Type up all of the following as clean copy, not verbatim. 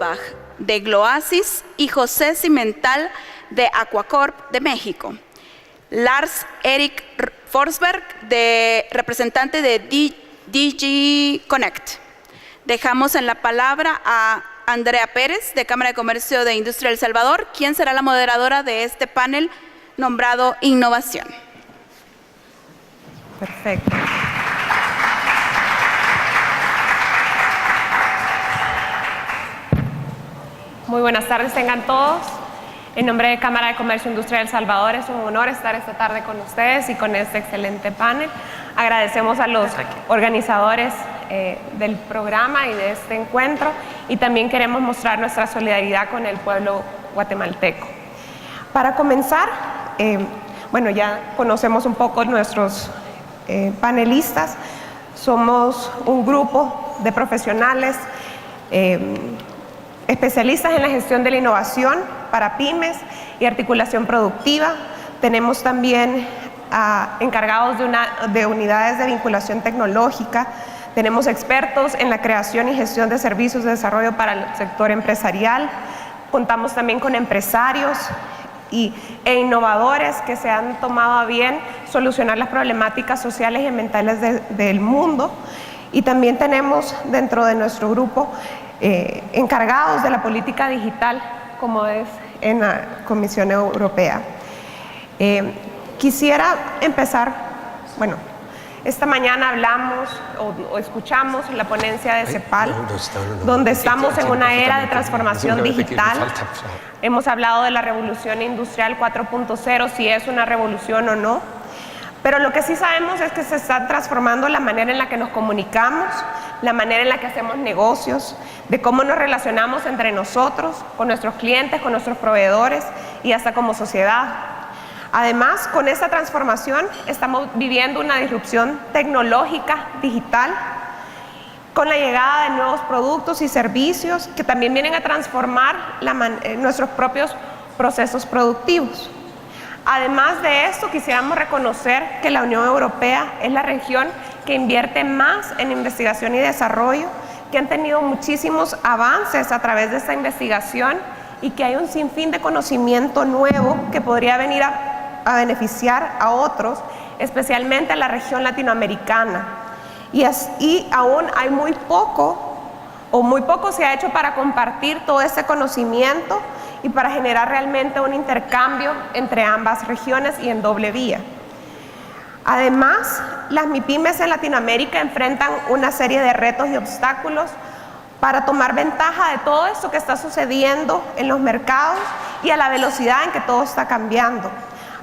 Urbach de Gloasis y José Cimental de Aquacorp de México. Lars Erik Forsberg, representante de DG Connect. Dejamos en la palabra a Andrea Pérez, de Cámara de Comercio de Industria de El Salvador, quien será la moderadora de este panel nombrado Innovación. Perfecto. Muy buenas tardes tengan todos. En nombre de Cámara de Comercio e Industria de El Salvador, es un honor estar esta tarde con ustedes y con este excelente panel. Agradecemos a los organizadores del programa y de este encuentro, y también queremos mostrar nuestra solidaridad con el pueblo guatemalteco. Para comenzar, bueno, ya conocemos un poco nuestros panelistas. Somos un grupo de profesionales especialistas en la gestión de la innovación para pymes y articulación productiva. Tenemos también encargados de unidades de vinculación tecnológica. Tenemos expertos en la creación y gestión de servicios de desarrollo para el sector empresarial. Contamos también con empresarios e innovadores que se han tomado a bien solucionar las problemáticas sociales y ambientales del mundo. Y también tenemos dentro de nuestro grupo encargados de la política digital, como es en la Comisión Europea. Quisiera empezar, bueno, esta mañana hablamos o escuchamos la ponencia de CEPAL, donde estamos en una era de transformación digital. Hemos hablado de la revolución industrial 4.0, si es una revolución o no. Pero lo que sí sabemos es que se está transformando la manera en la que nos comunicamos, la manera en la que hacemos negocios, de cómo nos relacionamos entre nosotros, con nuestros clientes, con nuestros proveedores y hasta como sociedad. Además, con esta transformación estamos viviendo una disrupción tecnológica digital, con la llegada de nuevos productos y servicios que también vienen a transformar nuestros propios procesos productivos. Además de esto, quisiéramos reconocer que la Unión Europea es la región que invierte más en investigación y desarrollo, que han tenido muchísimos avances a través de esta investigación y que hay un sinfín de conocimiento nuevo que podría venir a beneficiar a otros, especialmente a la región latinoamericana. Y aún hay muy poco se ha hecho para compartir todo ese conocimiento y para generar realmente un intercambio entre ambas regiones y en doble vía. Además, las MIPYMES en Latinoamérica enfrentan una serie de retos y obstáculos para tomar ventaja de todo esto que está sucediendo en los mercados y a la velocidad en que todo está cambiando.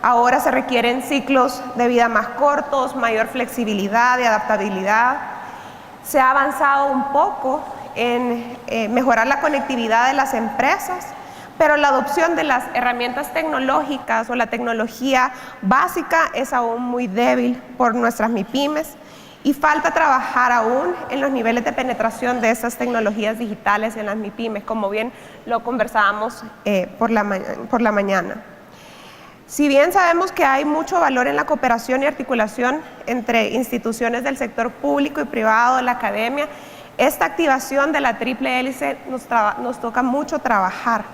Ahora se requieren ciclos de vida más cortos, mayor flexibilidad y adaptabilidad. Se ha avanzado un poco en mejorar la conectividad de las empresas, pero la adopción de las herramientas tecnológicas o la tecnología básica es aún muy débil por nuestras MIPYMES y falta trabajar aún en los niveles de penetración de esas tecnologías digitales en las MIPYMES, como bien lo conversábamos por la mañana. Si bien sabemos que hay mucho valor en la cooperación y articulación entre instituciones del sector público y privado, la academia, esta activación de la triple hélice nos toca mucho trabajar.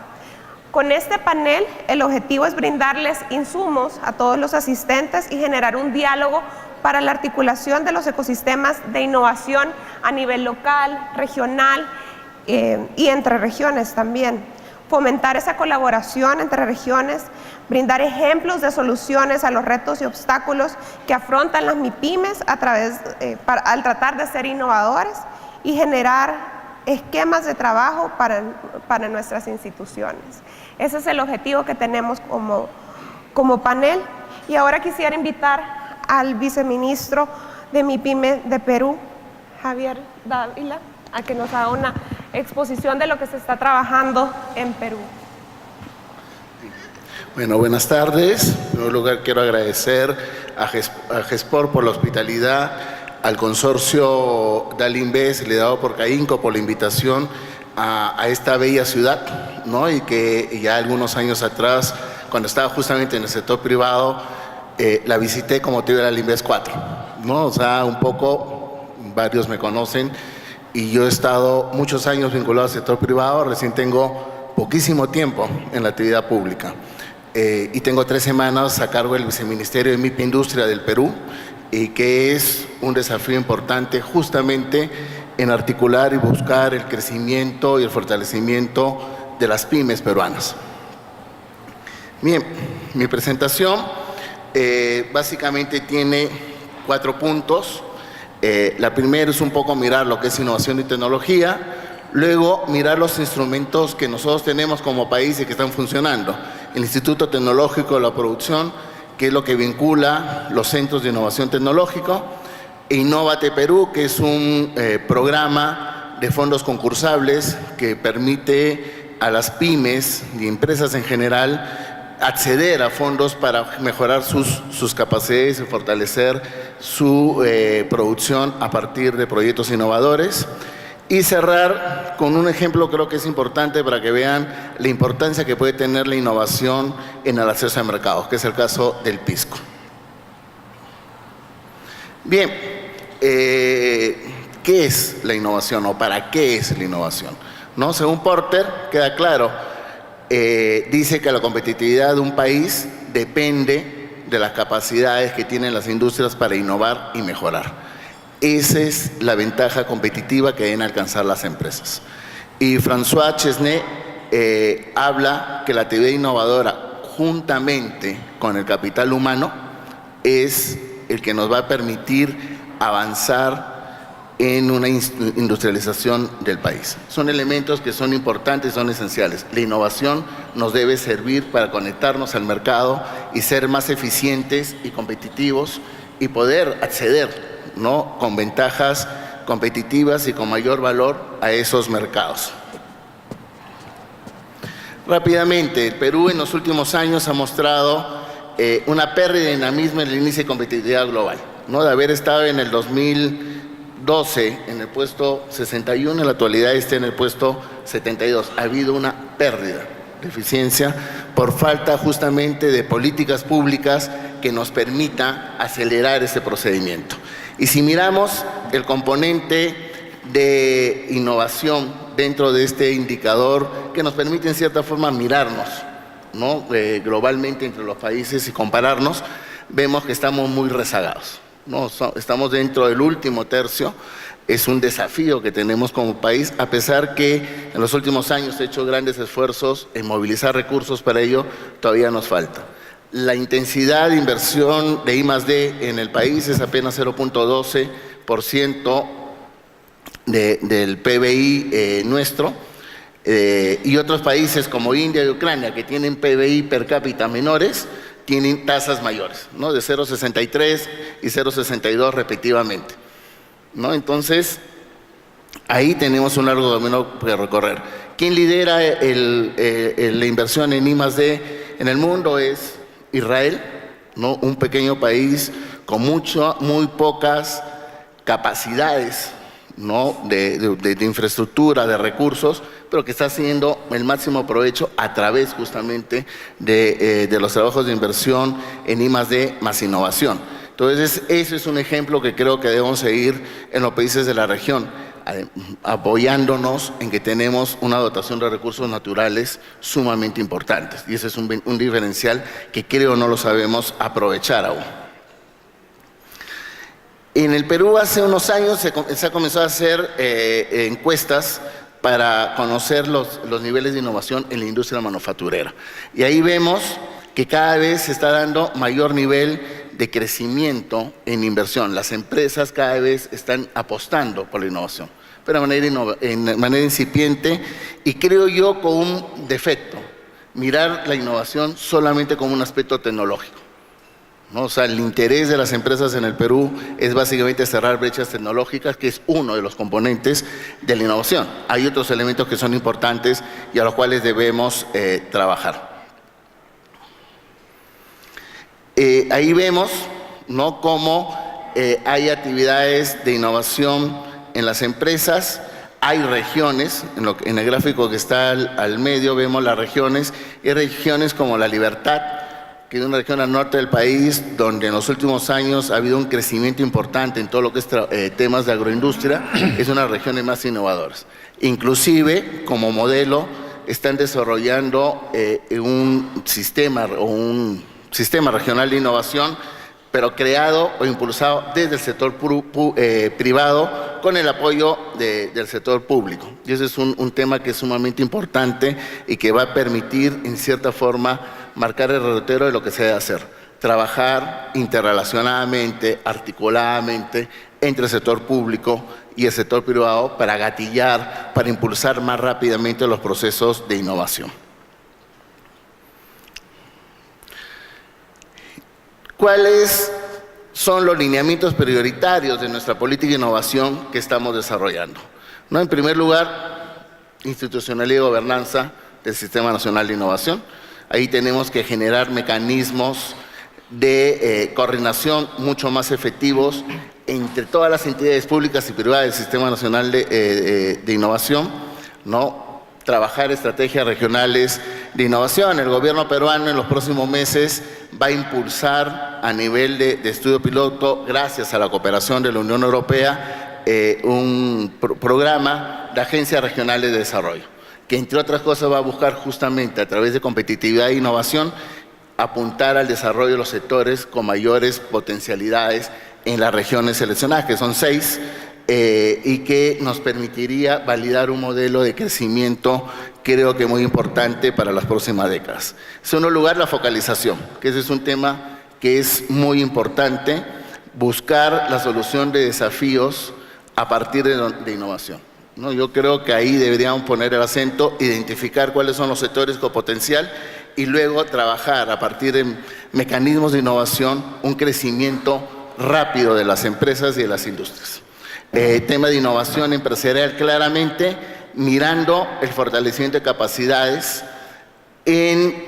Con este panel, el objetivo es brindarles insumos a todos los asistentes y generar un diálogo para la articulación de los ecosistemas de innovación a nivel local, regional y entre regiones también. Fomentar esa colaboración entre regiones, brindar ejemplos de soluciones a los retos y obstáculos que afrontan las MIPYMES al tratar de ser innovadores y generar esquemas de trabajo para nuestras instituciones. Ese es el objetivo que tenemos como panel. Y ahora quisiera invitar al viceministro de MIPYME de Perú, Javier Dávila, a que nos haga una exposición de lo que se está trabajando en Perú. Bueno, buenas tardes. En primer lugar quiero agradecer a GESPOR por la hospitalidad, al consorcio Dalinbes liderado por CAINCO por la invitación a esta bella ciudad, ¿no? Y que ya algunos años atrás, cuando estaba justamente en el sector privado, la visité como motivo de la Dalinbes 4, ¿no? O sea, un poco, varios me conocen, y yo he estado muchos años vinculado al sector privado, recién tengo poquísimo tiempo en la actividad pública. Y tengo 3 semanas a cargo del Viceministerio de MIPI Industria del Perú, y que es un desafío importante justamente en articular y buscar el crecimiento y el fortalecimiento de las pymes peruanas. Bien, mi presentación básicamente tiene 4 puntos. La primera es un poco mirar lo que es innovación y tecnología, luego mirar los instrumentos que nosotros tenemos como país y que están funcionando. El Instituto Tecnológico de la Producción, que es lo que vincula los centros de innovación tecnológico, e Innovate Perú, que es un programa de fondos concursables que permite a las pymes y empresas en general acceder a fondos para mejorar sus capacidades y fortalecer su producción a partir de proyectos innovadores. Y cerrar con un ejemplo, creo que es importante para que vean la importancia que puede tener la innovación en el acceso a mercados, que es el caso del pisco. Bien, ¿qué es la innovación o para qué es la innovación? ¿No? Según Porter, queda claro, dice que la competitividad de un país depende de las capacidades que tienen las industrias para innovar y mejorar. Esa es la ventaja competitiva que deben alcanzar las empresas. Y François Chesney habla que la actividad innovadora, juntamente con el capital humano, es el que nos va a permitir avanzar en una industrialización del país. Son elementos que son importantes, son esenciales. La innovación nos debe servir para conectarnos al mercado y ser más eficientes y competitivos y poder acceder, ¿no?, con ventajas competitivas y con mayor valor a esos mercados. Rápidamente, el Perú en los últimos años ha mostrado una pérdida de dinamismo en el índice de competitividad global, ¿no? De haber estado en el 2012 en el puesto 61, en la actualidad está en el puesto 72. Ha habido una pérdida de eficiencia por falta justamente de políticas públicas que nos permita acelerar ese procedimiento. Y si miramos el componente de innovación dentro de este indicador, que nos permite en cierta forma mirarnos, ¿no?, globalmente entre los países y compararnos, vemos que estamos muy rezagados, ¿no? Estamos dentro del último tercio. Es un desafío que tenemos como país, a pesar que en los últimos años he hecho grandes esfuerzos en movilizar recursos para ello, todavía nos falta. La intensidad de inversión de I+D en el país es apenas 0.12% del PBI nuestro, y otros países como India y Ucrania, que tienen PBI per cápita menores, tienen tasas mayores, ¿no?, de 0.63 y 0.62 respectivamente, ¿no? Entonces, ahí tenemos un largo camino que recorrer. ¿Quién lidera la inversión en I+D en el mundo? Es Israel, ¿no?, un pequeño país con muy pocas capacidades, ¿no?, de infraestructura, de recursos, pero que está haciendo el máximo provecho a través justamente de los trabajos de inversión en I+D más innovación. Entonces, ese es un ejemplo que creo que debemos seguir en los países de la región, apoyándonos en que tenemos una dotación de recursos naturales sumamente importantes. Y ese es un diferencial que creo no lo sabemos aprovechar aún. En el Perú hace unos años se ha comenzado a hacer encuestas para conocer los niveles de innovación en la industria manufacturera. Y ahí vemos que cada vez se está dando mayor nivel de crecimiento en inversión. Las empresas cada vez están apostando por la innovación, pero de manera incipiente, y creo yo con un defecto: mirar la innovación solamente como un aspecto tecnológico, ¿no? O sea, el interés de las empresas en el Perú es básicamente cerrar brechas tecnológicas, que es uno de los componentes de la innovación. Hay otros elementos que son importantes y a los cuales debemos trabajar. Ahí vemos, ¿no?, cómo hay actividades de innovación en las empresas. Hay regiones, en el gráfico que está al medio vemos las regiones, y regiones como La Libertad, que es una región al norte del país donde en los últimos años ha habido un crecimiento importante en todo lo que es temas de agroindustria, es una de las regiones más innovadoras. Inclusive, como modelo, están desarrollando un sistema regional de innovación, pero creado o impulsado desde el sector privado con el apoyo del sector público. Y ese es un tema que es sumamente importante y que va a permitir, en cierta forma, marcar el derrotero de lo que se debe hacer. Trabajar interrelacionadamente, articuladamente, entre el sector público y el sector privado para gatillar, para impulsar más rápidamente los procesos de innovación. ¿Cuáles son los lineamientos prioritarios de nuestra política de innovación que estamos desarrollando? En primer lugar, institucionalidad y gobernanza del Sistema Nacional de Innovación. Ahí tenemos que generar mecanismos de coordinación mucho más efectivos entre todas las entidades públicas y privadas del Sistema Nacional de Innovación, ¿no? Trabajar estrategias regionales de innovación. El gobierno peruano en los próximos meses va a impulsar a nivel de estudio piloto, gracias a la cooperación de la Unión Europea, un programa de agencias regionales de desarrollo, que entre otras cosas va a buscar justamente a través de competitividad e innovación apuntar al desarrollo de los sectores con mayores potencialidades en las regiones seleccionadas, que son 6, y que nos permitiría validar un modelo de crecimiento, creo que muy importante para las próximas décadas. En segundo lugar, la focalización, que ese es un tema que es muy importante, buscar la solución de desafíos a partir de innovación, ¿no? Yo creo que ahí deberíamos poner el acento, identificar cuáles son los sectores con potencial y luego trabajar a partir de mecanismos de innovación un crecimiento rápido de las empresas y de las industrias. Tema de innovación empresarial, claramente mirando el fortalecimiento de capacidades en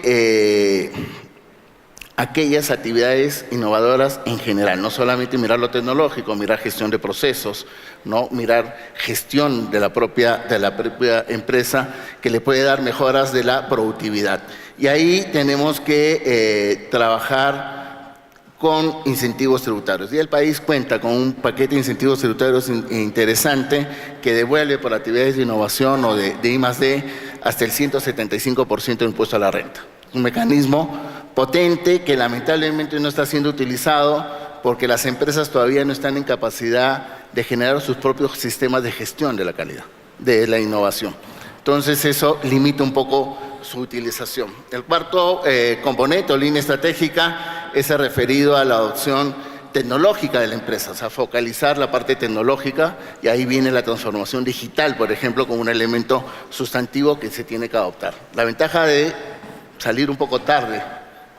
aquellas actividades innovadoras en general, no solamente mirar lo tecnológico, mirar gestión de procesos, ¿no? Mirar gestión de la propia empresa que le puede dar mejoras de la productividad. Y ahí tenemos que trabajar con incentivos tributarios. Y el país cuenta con un paquete de incentivos tributarios interesante que devuelve por actividades de innovación o de I+D hasta el 175% de impuesto a la renta. Un mecanismo potente que lamentablemente no está siendo utilizado porque las empresas todavía no están en capacidad de generar sus propios sistemas de gestión de la calidad, de la innovación. Entonces eso limita un poco su utilización. El cuarto componente o línea estratégica es el referido a la adopción tecnológica de la empresa, o sea, focalizar la parte tecnológica, y ahí viene la transformación digital, por ejemplo, como un elemento sustantivo que se tiene que adoptar. La ventaja de salir un poco tarde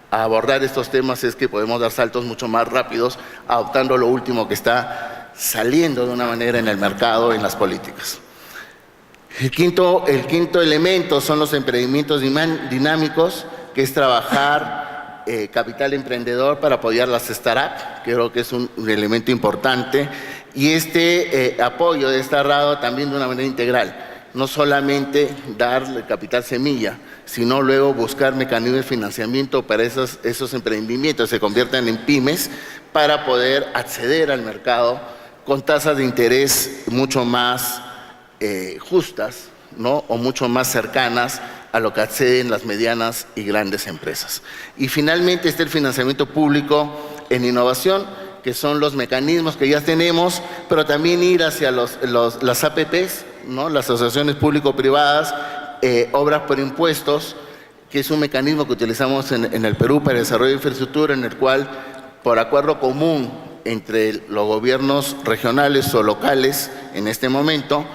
a abordar estos temas es que podemos dar saltos mucho más rápidos adoptando lo último que está saliendo de una manera en el mercado, en las políticas. El quinto elemento son los emprendimientos dinámicos, que es trabajar capital emprendedor para apoyar las startups, creo que es un elemento importante, y este apoyo debe estar dado también de una manera integral. No solamente darle capital semilla, sino luego buscar mecanismos de financiamiento para esos emprendimientos que se conviertan en pymes para poder acceder al mercado con tasas de interés mucho más justas, ¿no? O mucho más cercanas a lo que acceden las medianas y grandes empresas. Y finalmente está el financiamiento público en innovación, que son los mecanismos que ya tenemos, pero también ir hacia las APPs, ¿no? Las asociaciones público-privadas, obras por impuestos, que es un mecanismo que utilizamos en el Perú para el desarrollo de infraestructura, en el cual, por acuerdo común entre los gobiernos regionales o locales en este momento,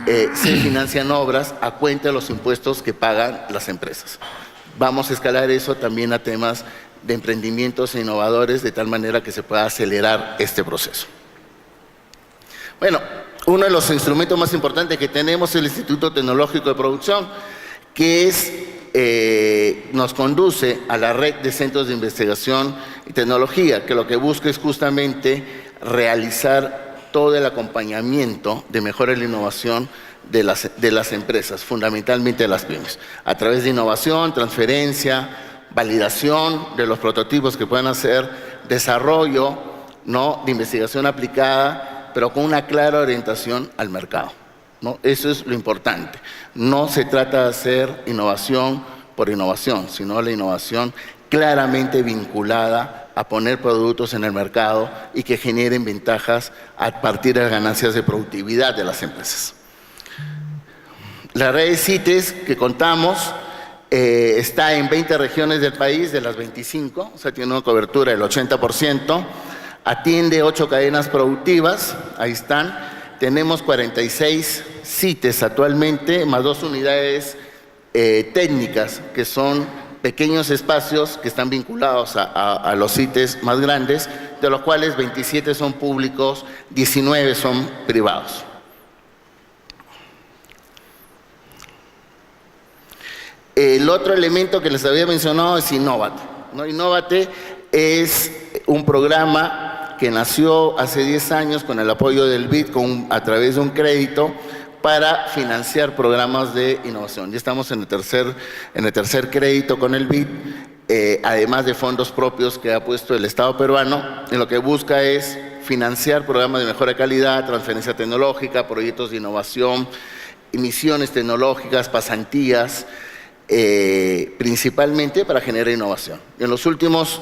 se financian obras a cuenta de los impuestos que pagan las empresas. Vamos a escalar eso también a temas de emprendimientos innovadores, de tal manera que se pueda acelerar este proceso. Bueno, uno de los instrumentos más importantes que tenemos es el Instituto Tecnológico de Producción, que nos conduce a la red de centros de investigación y tecnología, que lo que busca es justamente realizar todo el acompañamiento de mejora de la innovación de las empresas, fundamentalmente de las pymes, a través de innovación, transferencia, validación de los prototipos que puedan hacer, desarrollo, ¿no?, de investigación aplicada, pero con una clara orientación al mercado, ¿no? Eso es lo importante. No se trata de hacer innovación por innovación, sino la innovación claramente vinculada a poner productos en el mercado y que generen ventajas a partir de las ganancias de productividad de las empresas. La red de CITES que contamos está en 20 regiones del país, de las 25, o sea, tiene una cobertura del 80%, atiende 8 cadenas productivas, ahí están. Tenemos 46 CITES actualmente, más 2 unidades técnicas, que son pequeños espacios que están vinculados a los CITES más grandes, de los cuales 27 son públicos, 19 son privados. El otro elemento que les había mencionado es Innovate, ¿no? Innovate es un programa que nació hace 10 años con el apoyo del BID a través de un crédito para financiar programas de innovación. Ya estamos en el tercer crédito con el BID, además de fondos propios que ha puesto el Estado peruano, y lo que busca es financiar programas de mejora de calidad, transferencia tecnológica, proyectos de innovación, misiones tecnológicas, pasantías, principalmente para generar innovación. En los últimos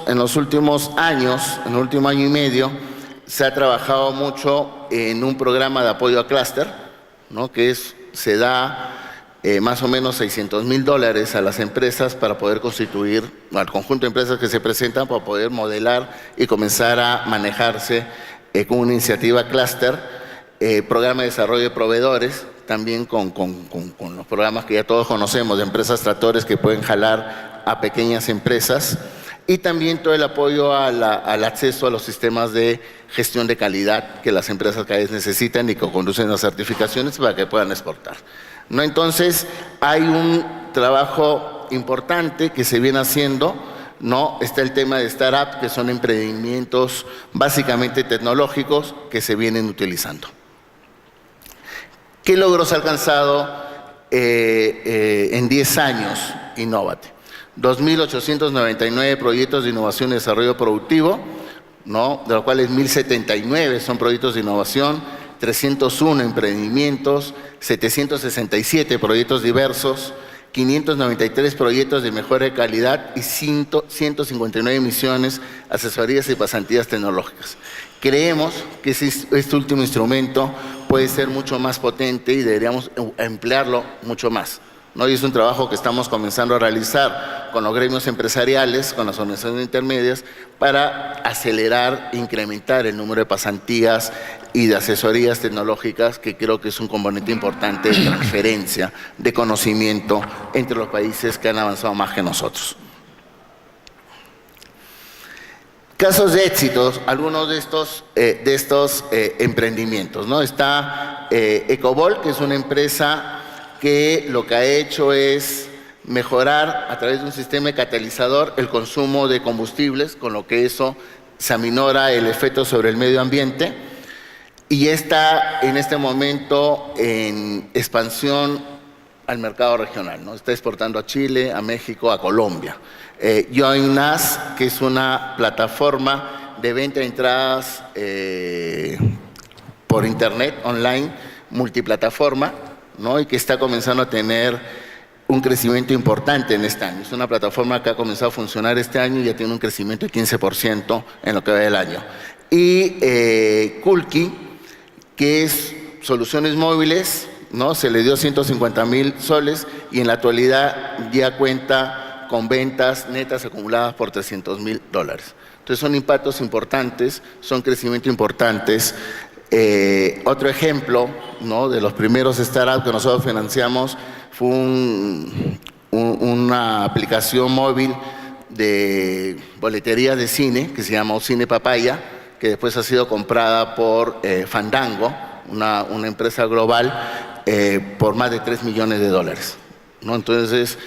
años, en el último año y medio, se ha trabajado mucho en un programa de apoyo a clúster, ¿no?, que se da más o menos $600,000 a las empresas para poder constituir, al conjunto de empresas que se presentan, para poder modelar y comenzar a manejarse con una iniciativa clúster, programa de desarrollo de proveedores, también con los programas que ya todos conocemos de empresas tractores que pueden jalar a pequeñas empresas, y también todo el apoyo al acceso a los sistemas de gestión de calidad que las empresas cada vez necesitan y que conducen a certificaciones para que puedan exportar, ¿no? Entonces, hay un trabajo importante que se viene haciendo, ¿no? Está el tema de startups, que son emprendimientos básicamente tecnológicos que se vienen utilizando. ¿Qué logros ha alcanzado en 10 años Innovate? 2.899 proyectos de innovación y desarrollo productivo, ¿no?, de los cuales 1.079 son proyectos de innovación, 301 emprendimientos, 767 proyectos diversos, 593 proyectos de mejora de calidad y 159 misiones, asesorías y pasantías tecnológicas. Creemos que este último instrumento puede ser mucho más potente y deberíamos emplearlo mucho más, ¿no? Y es un trabajo que estamos comenzando a realizar con los gremios empresariales, con las organizaciones intermedias, para acelerar e incrementar el número de pasantías y de asesorías tecnológicas, que creo que es un componente importante de transferencia de conocimiento entre los países que han avanzado más que nosotros. Casos de éxitos, algunos de estos emprendimientos, ¿no? Está Ecobol, que es una empresa que lo que ha hecho es mejorar a través de un sistema de catalizador el consumo de combustibles, con lo que eso se aminora el efecto sobre el medio ambiente, y está en este momento en expansión al mercado regional, ¿no? Está exportando a Chile, a México, a Colombia. Join Us, que es una plataforma de venta de entradas por internet, online, multiplataforma, ¿no?, y que está comenzando a tener un crecimiento importante en este año. Es una plataforma que ha comenzado a funcionar este año y ya tiene un crecimiento de 15% en lo que va del año. Y Kulki, que es soluciones móviles, ¿no?, se le dio 150,000 soles y en la actualidad ya cuenta con ventas netas acumuladas por $300,000. Entonces son impactos importantes, son crecimientos importantes. Otro ejemplo, ¿no?, de los primeros startups que nosotros financiamos fue una aplicación móvil de boletería de cine que se llama Cine Papaya, que después ha sido comprada por Fandango, una empresa global, por más de $3 millones, ¿no? Entonces,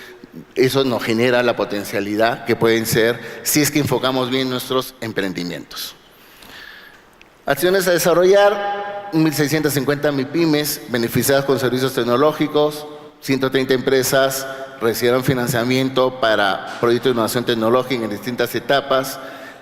eso nos genera la potencialidad que pueden ser si es que enfocamos bien nuestros emprendimientos. Acciones a desarrollar: 1.650 MIPYMES beneficiadas con servicios tecnológicos, 130 empresas recibieron financiamiento para proyectos de innovación tecnológica en distintas etapas,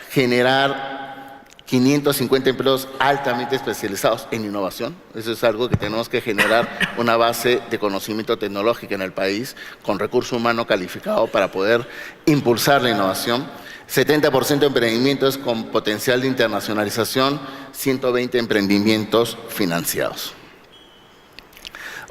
generar 550 empleos altamente especializados en innovación. Eso es algo que tenemos que generar, una base de conocimiento tecnológico en el país con recurso humano calificado para poder impulsar la innovación. 70% de emprendimientos con potencial de internacionalización, 120 emprendimientos financiados.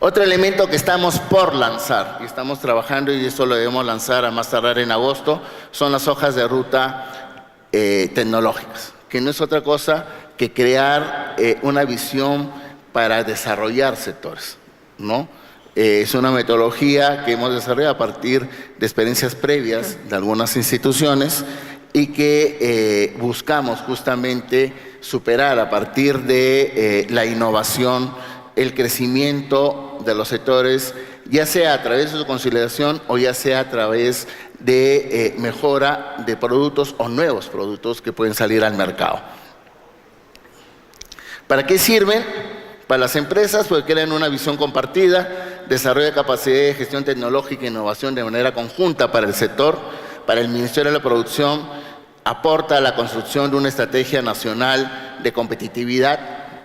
Otro elemento que estamos por lanzar, y estamos trabajando, y esto lo debemos lanzar a más tardar en agosto, son las hojas de ruta tecnológicas, que no es otra cosa que crear una visión para desarrollar sectores, ¿no? Es una metodología que hemos desarrollado a partir de experiencias previas de algunas instituciones y que buscamos justamente superar a partir de la innovación, el crecimiento de los sectores, ya sea a través de su consolidación o ya sea a través de mejora de productos o nuevos productos que pueden salir al mercado. ¿Para qué sirven? Para las empresas, porque crean una visión compartida, desarrollo de capacidad de gestión tecnológica e innovación de manera conjunta para el sector. Para el Ministerio de la Producción, aporta a la construcción de una estrategia nacional de competitividad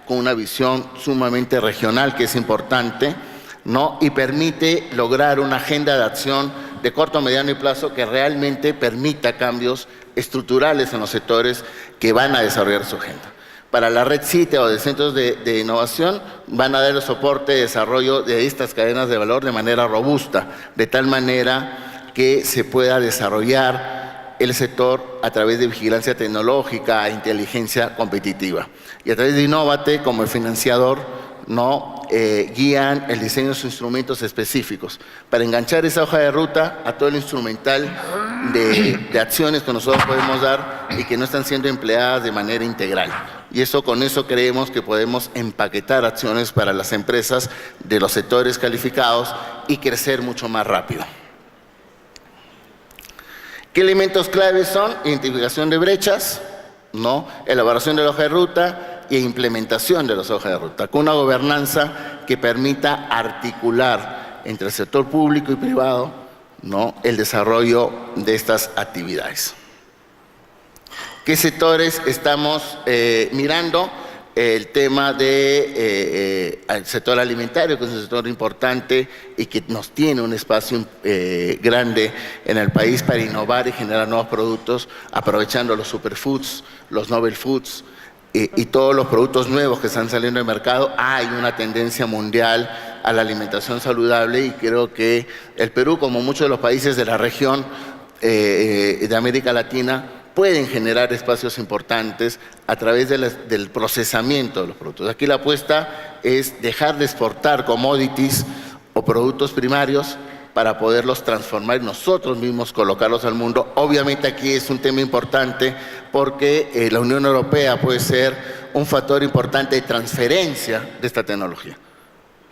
con una visión sumamente regional, que es importante, ¿no? Y permite lograr una agenda de acción de corto, mediano y plazo que realmente permita cambios estructurales en los sectores que van a desarrollar su agenda. Para la red CITE o de centros de innovación van a dar el soporte de desarrollo de estas cadenas de valor de manera robusta, de tal manera que se pueda desarrollar el sector a través de vigilancia tecnológica e inteligencia competitiva. Y a través de Innovate, como el financiador, ¿no? Guían el diseño de sus instrumentos específicos para enganchar esa hoja de ruta a todo el instrumental de acciones que nosotros podemos dar y que no están siendo empleadas de manera integral. Y eso, con eso creemos que podemos empaquetar acciones para las empresas de los sectores calificados y crecer mucho más rápido. ¿Qué elementos claves son? Identificación de brechas, ¿no? Elaboración de la hoja de ruta e implementación de las hojas de ruta, con una gobernanza que permita articular entre el sector público y privado, ¿no? El desarrollo de estas actividades. ¿Qué sectores estamos mirando? El tema del sector alimentario, que es un sector importante y que nos tiene un espacio grande en el país para innovar y generar nuevos productos, aprovechando los superfoods, los novel foods y todos los productos nuevos que están saliendo al mercado. Hay una tendencia mundial a la alimentación saludable y creo que el Perú, como muchos de los países de la región de América Latina, pueden generar espacios importantes a través del procesamiento de los productos. Aquí la apuesta es dejar de exportar commodities o productos primarios para poderlos transformar y nosotros mismos colocarlos al mundo. Obviamente aquí es un tema importante porque la Unión Europea puede ser un factor importante de transferencia de esta tecnología,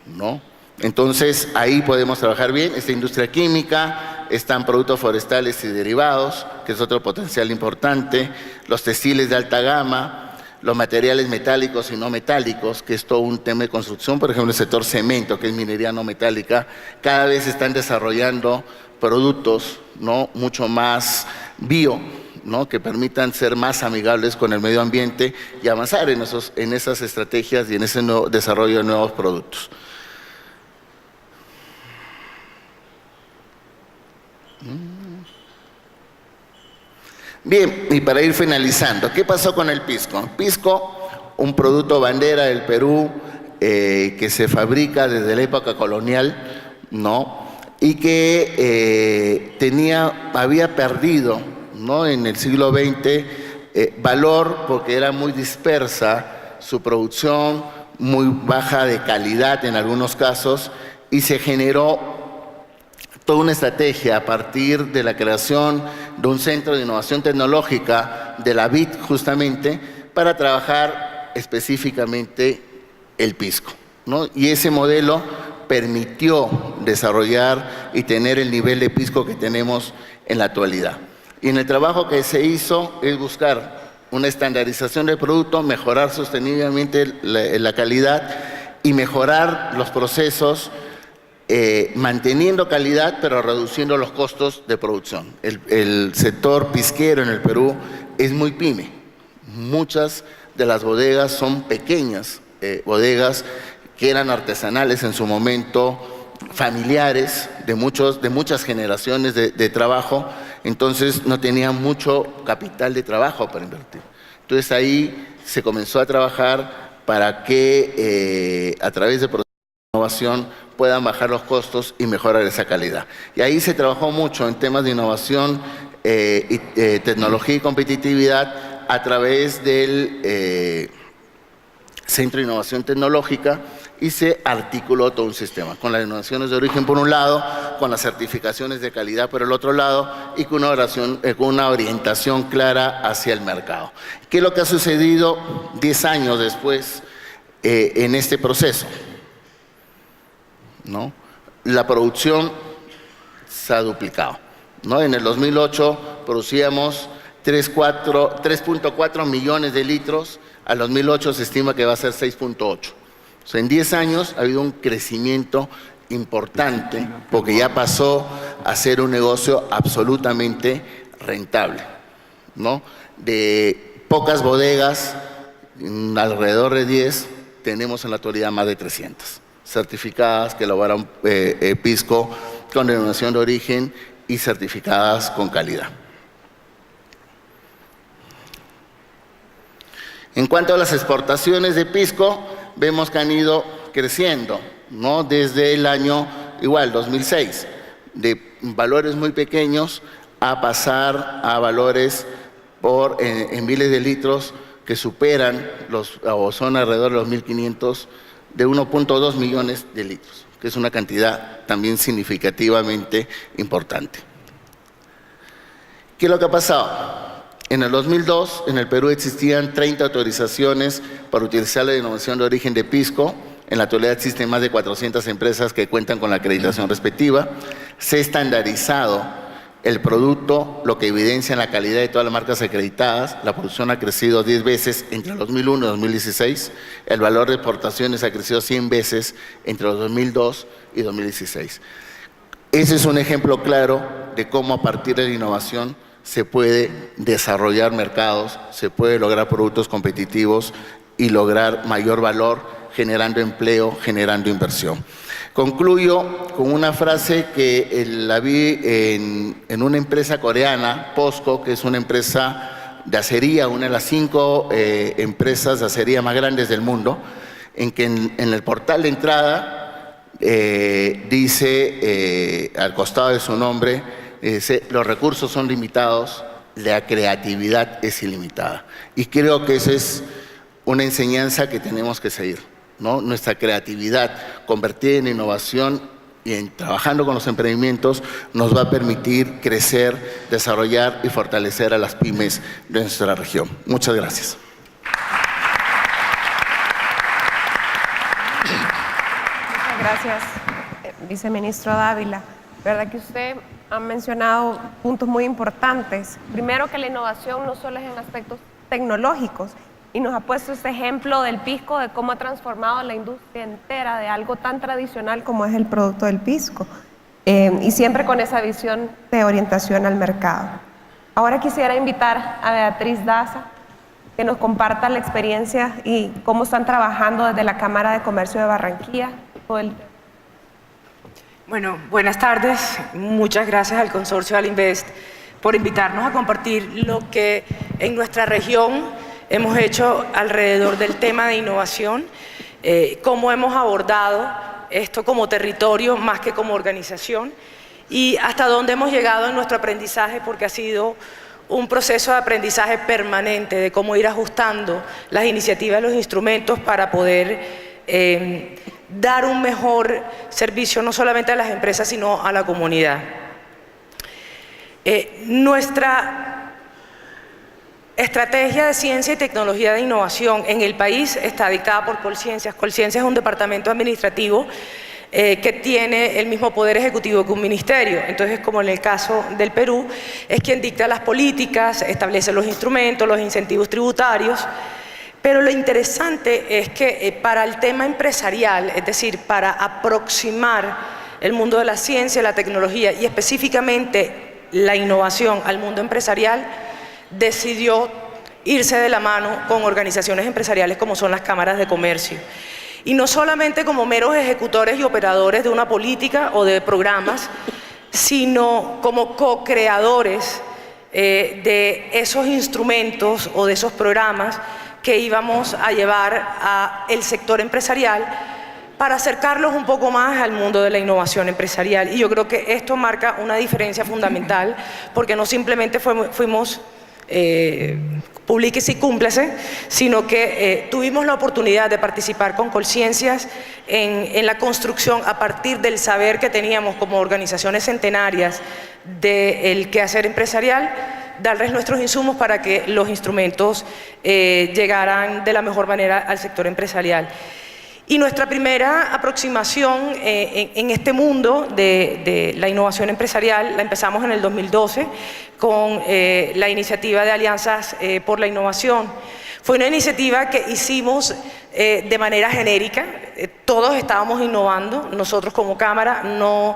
¿no? Entonces ahí podemos trabajar bien. Esta industria química, están productos forestales y derivados, que es otro potencial importante, los textiles de alta gama, los materiales metálicos y no metálicos, que es todo un tema de construcción. Por ejemplo, el sector cemento, que es minería no metálica, cada vez están desarrollando productos, ¿no? Mucho más bio, ¿no? Que permitan ser más amigables con el medio ambiente y avanzar en esas estrategias y en ese desarrollo de nuevos productos. Bien, y para ir finalizando, ¿qué pasó con el pisco? Pisco, un producto bandera del Perú que se fabrica desde la época colonial, ¿no? Y que había perdido, ¿no? En el siglo XX valor porque era muy dispersa su producción, muy baja de calidad en algunos casos, y se generó toda una estrategia a partir de la creación de un centro de innovación tecnológica de la vid, justamente, para trabajar específicamente el pisco, ¿no? Y ese modelo permitió desarrollar y tener el nivel de pisco que tenemos en la actualidad. Y en el trabajo que se hizo es buscar una estandarización del producto, mejorar sosteniblemente la calidad y mejorar los procesos manteniendo calidad pero reduciendo los costos de producción. El sector pisquero en el Perú es muy pyme. Muchas de las bodegas son pequeñas bodegas que eran artesanales en su momento, familiares de muchas generaciones de trabajo, entonces no tenían mucho capital de trabajo para invertir. Entonces ahí se comenzó a trabajar para que a través de procesos de innovación puedan bajar los costos y mejorar esa calidad. Y ahí se trabajó mucho en temas de innovación, tecnología y competitividad a través del Centro de Innovación Tecnológica, y se articuló todo un sistema, con las denominaciones de origen por un lado, con las certificaciones de calidad por el otro lado, y con una orientación clara hacia el mercado. ¿Qué es lo que ha sucedido 10 años después en este proceso? ¿No? La producción se ha duplicado, ¿no? En el 2008 producíamos 3.4 millones de litros, al 2008 se estima que va a ser 6.8. O sea, en 10 años ha habido un crecimiento importante porque ya pasó a ser un negocio absolutamente rentable, ¿no? De pocas bodegas, alrededor de 10, tenemos en la actualidad más de 300 certificadas que elaboran pisco con denominación de origen y certificadas con calidad. En cuanto a las exportaciones de pisco, vemos que han ido creciendo, ¿no? Desde el año, igual, 2006, de valores muy pequeños a pasar a valores en miles de litros que superan o son alrededor de los 1.500, de 1.2 millones de litros, que es una cantidad también significativamente importante. ¿Qué es lo que ha pasado? En el 2002, en el Perú existían 30 autorizaciones para utilizar la denominación de origen de pisco. En la actualidad existen más de 400 empresas que cuentan con la acreditación respectiva. Se ha estandarizado el producto, lo que evidencia la calidad de todas las marcas acreditadas. La producción ha crecido 10 veces entre el 2001 y 2016. El valor de exportaciones ha crecido 100 veces entre los 2002 y 2016. Ese es un ejemplo claro de cómo a partir de la innovación se puede desarrollar mercados, se puede lograr productos competitivos y lograr mayor valor, generando empleo, generando inversión. Concluyo con una frase que la vi en una empresa coreana, POSCO, que es una empresa de acería, una de las 5 empresas de acería más grandes del mundo, en que en el portal de entrada dice, al costado de su nombre, dice: los recursos son limitados, la creatividad es ilimitada. Y creo que esa es una enseñanza que tenemos que seguir, ¿no? Nuestra creatividad convertida en innovación y en trabajando con los emprendimientos nos va a permitir crecer, desarrollar y fortalecer a las pymes de nuestra región. Muchas gracias. Muchas gracias, viceministro Dávila. ¿Verdad que usted ha mencionado puntos muy importantes? Primero, que la innovación no solo es en aspectos tecnológicos, y nos ha puesto este ejemplo del pisco, de cómo ha transformado la industria entera de algo tan tradicional como es el producto del pisco, y siempre con esa visión de orientación al mercado. Ahora quisiera invitar a Beatriz Daza, que nos comparta la experiencia y cómo están trabajando desde la Cámara de Comercio de Barranquilla. Bueno, buenas tardes. Muchas gracias al Consorcio Dalinvest por invitarnos a compartir lo que en nuestra región hemos hecho alrededor del tema de innovación, cómo hemos abordado esto como territorio más que como organización y hasta dónde hemos llegado en nuestro aprendizaje, porque ha sido un proceso de aprendizaje permanente de cómo ir ajustando las iniciativas, los instrumentos para poder dar un mejor servicio no solamente a las empresas sino a la comunidad. Nuestra estrategia de ciencia y tecnología de innovación en el país está dictada por Colciencias. Colciencias es un departamento administrativo que tiene el mismo poder ejecutivo que un ministerio. Entonces, como en el caso del Perú, es quien dicta las políticas, establece los instrumentos, los incentivos tributarios. Pero lo interesante es que para el tema empresarial, es decir, para aproximar el mundo de la ciencia, la tecnología y específicamente la innovación al mundo empresarial, decidió irse de la mano con organizaciones empresariales como son las cámaras de comercio. Y no solamente como meros ejecutores y operadores de una política o de programas, sino como co-creadores de esos instrumentos o de esos programas que íbamos a llevar al sector empresarial para acercarlos un poco más al mundo de la innovación empresarial. Y yo creo que esto marca una diferencia fundamental, porque no simplemente fuimos publíquese y cúmplese, sino que tuvimos la oportunidad de participar con Colciencias en la construcción a partir del saber que teníamos como organizaciones centenarias del quehacer empresarial, darles nuestros insumos para que los instrumentos llegaran de la mejor manera al sector empresarial. Y nuestra primera aproximación en este mundo de la innovación empresarial la empezamos en el 2012 con la iniciativa de Alianzas por la Innovación. Fue una iniciativa que hicimos de manera genérica, todos estábamos innovando, nosotros como Cámara no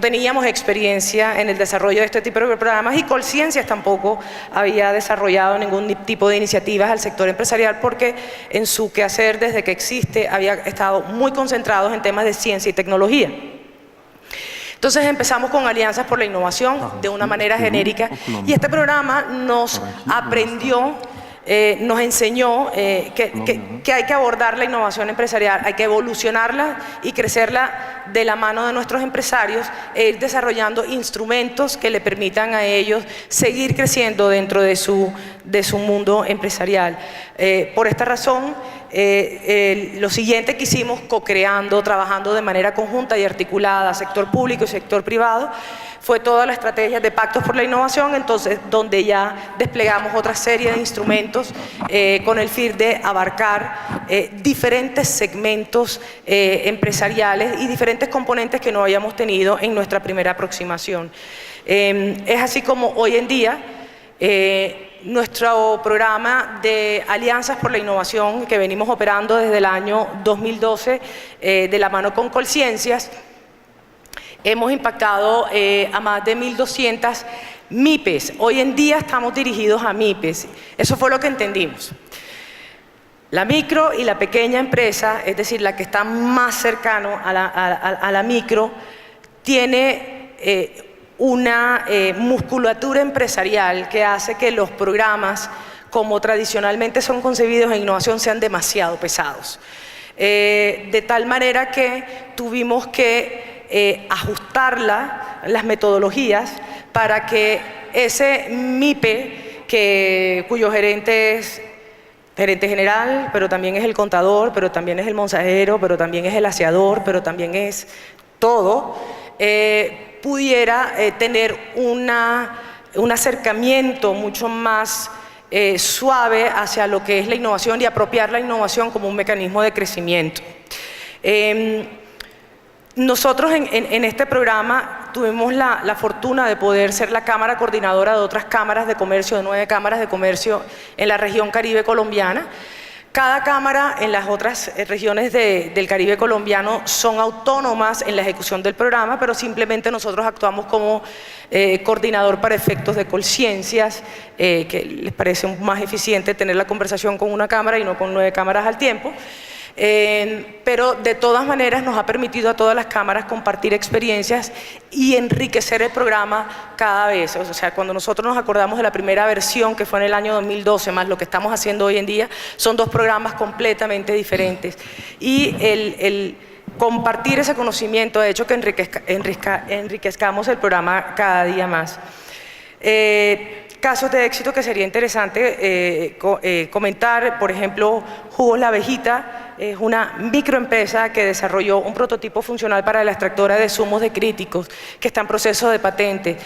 teníamos experiencia en el desarrollo de este tipo de programas y Colciencias tampoco había desarrollado ningún tipo de iniciativas al sector empresarial porque en su quehacer desde que existe había estado muy concentrados en temas de ciencia y tecnología. Entonces empezamos con Alianzas por la Innovación de una manera genérica y este programa nos enseñó que hay que abordar la innovación empresarial, hay que evolucionarla y crecerla de la mano de nuestros empresarios e ir desarrollando instrumentos que le permitan a ellos seguir creciendo dentro de su mundo empresarial. Por esta razón, lo siguiente que hicimos, co-creando, trabajando de manera conjunta y articulada, sector público y sector privado, fue toda la estrategia de Pactos por la Innovación, entonces donde ya desplegamos otra serie de instrumentos con el fin de abarcar diferentes segmentos empresariales y diferentes componentes que no habíamos tenido en nuestra primera aproximación. Es así como hoy en día nuestro programa de Alianzas por la Innovación que venimos operando desde el año 2012 de la mano con Colciencias, hemos impactado a más de 1.200 MIPES. Hoy en día estamos dirigidos a MIPES. Eso fue lo que entendimos. La micro y la pequeña empresa, es decir, la que está más cercano a la micro, tiene una musculatura empresarial que hace que los programas, como tradicionalmente son concebidos en innovación, sean demasiado pesados. De tal manera que tuvimos que ajustar las metodologías para que ese MIPE, cuyo gerente es gerente general, pero también es el contador, pero también es el mensajero, pero también es el aseador, pero también es todo, pudiera tener un acercamiento mucho más suave hacia lo que es la innovación y apropiar la innovación como un mecanismo de crecimiento. Nosotros en este programa tuvimos la fortuna de poder ser la cámara coordinadora de otras cámaras de comercio, de 9 cámaras de comercio en la región Caribe colombiana. Cada cámara en las otras regiones del Caribe colombiano son autónomas en la ejecución del programa, pero simplemente nosotros actuamos como coordinador para efectos de Colciencias, que les parece más eficiente tener la conversación con una cámara y no con 9 cámaras al tiempo. Pero de todas maneras nos ha permitido a todas las cámaras compartir experiencias y enriquecer el programa cada vez. O sea, cuando nosotros nos acordamos de la primera versión, que fue en el año 2012, más lo que estamos haciendo hoy en día, son 2 programas completamente diferentes. Y el compartir ese conocimiento ha hecho que enriquezcamos el programa cada día más. Casos de éxito que sería interesante comentar, por ejemplo, Jugos La Abejita es una microempresa que desarrolló un prototipo funcional para la extractora de zumos de críticos que está en proceso de patente.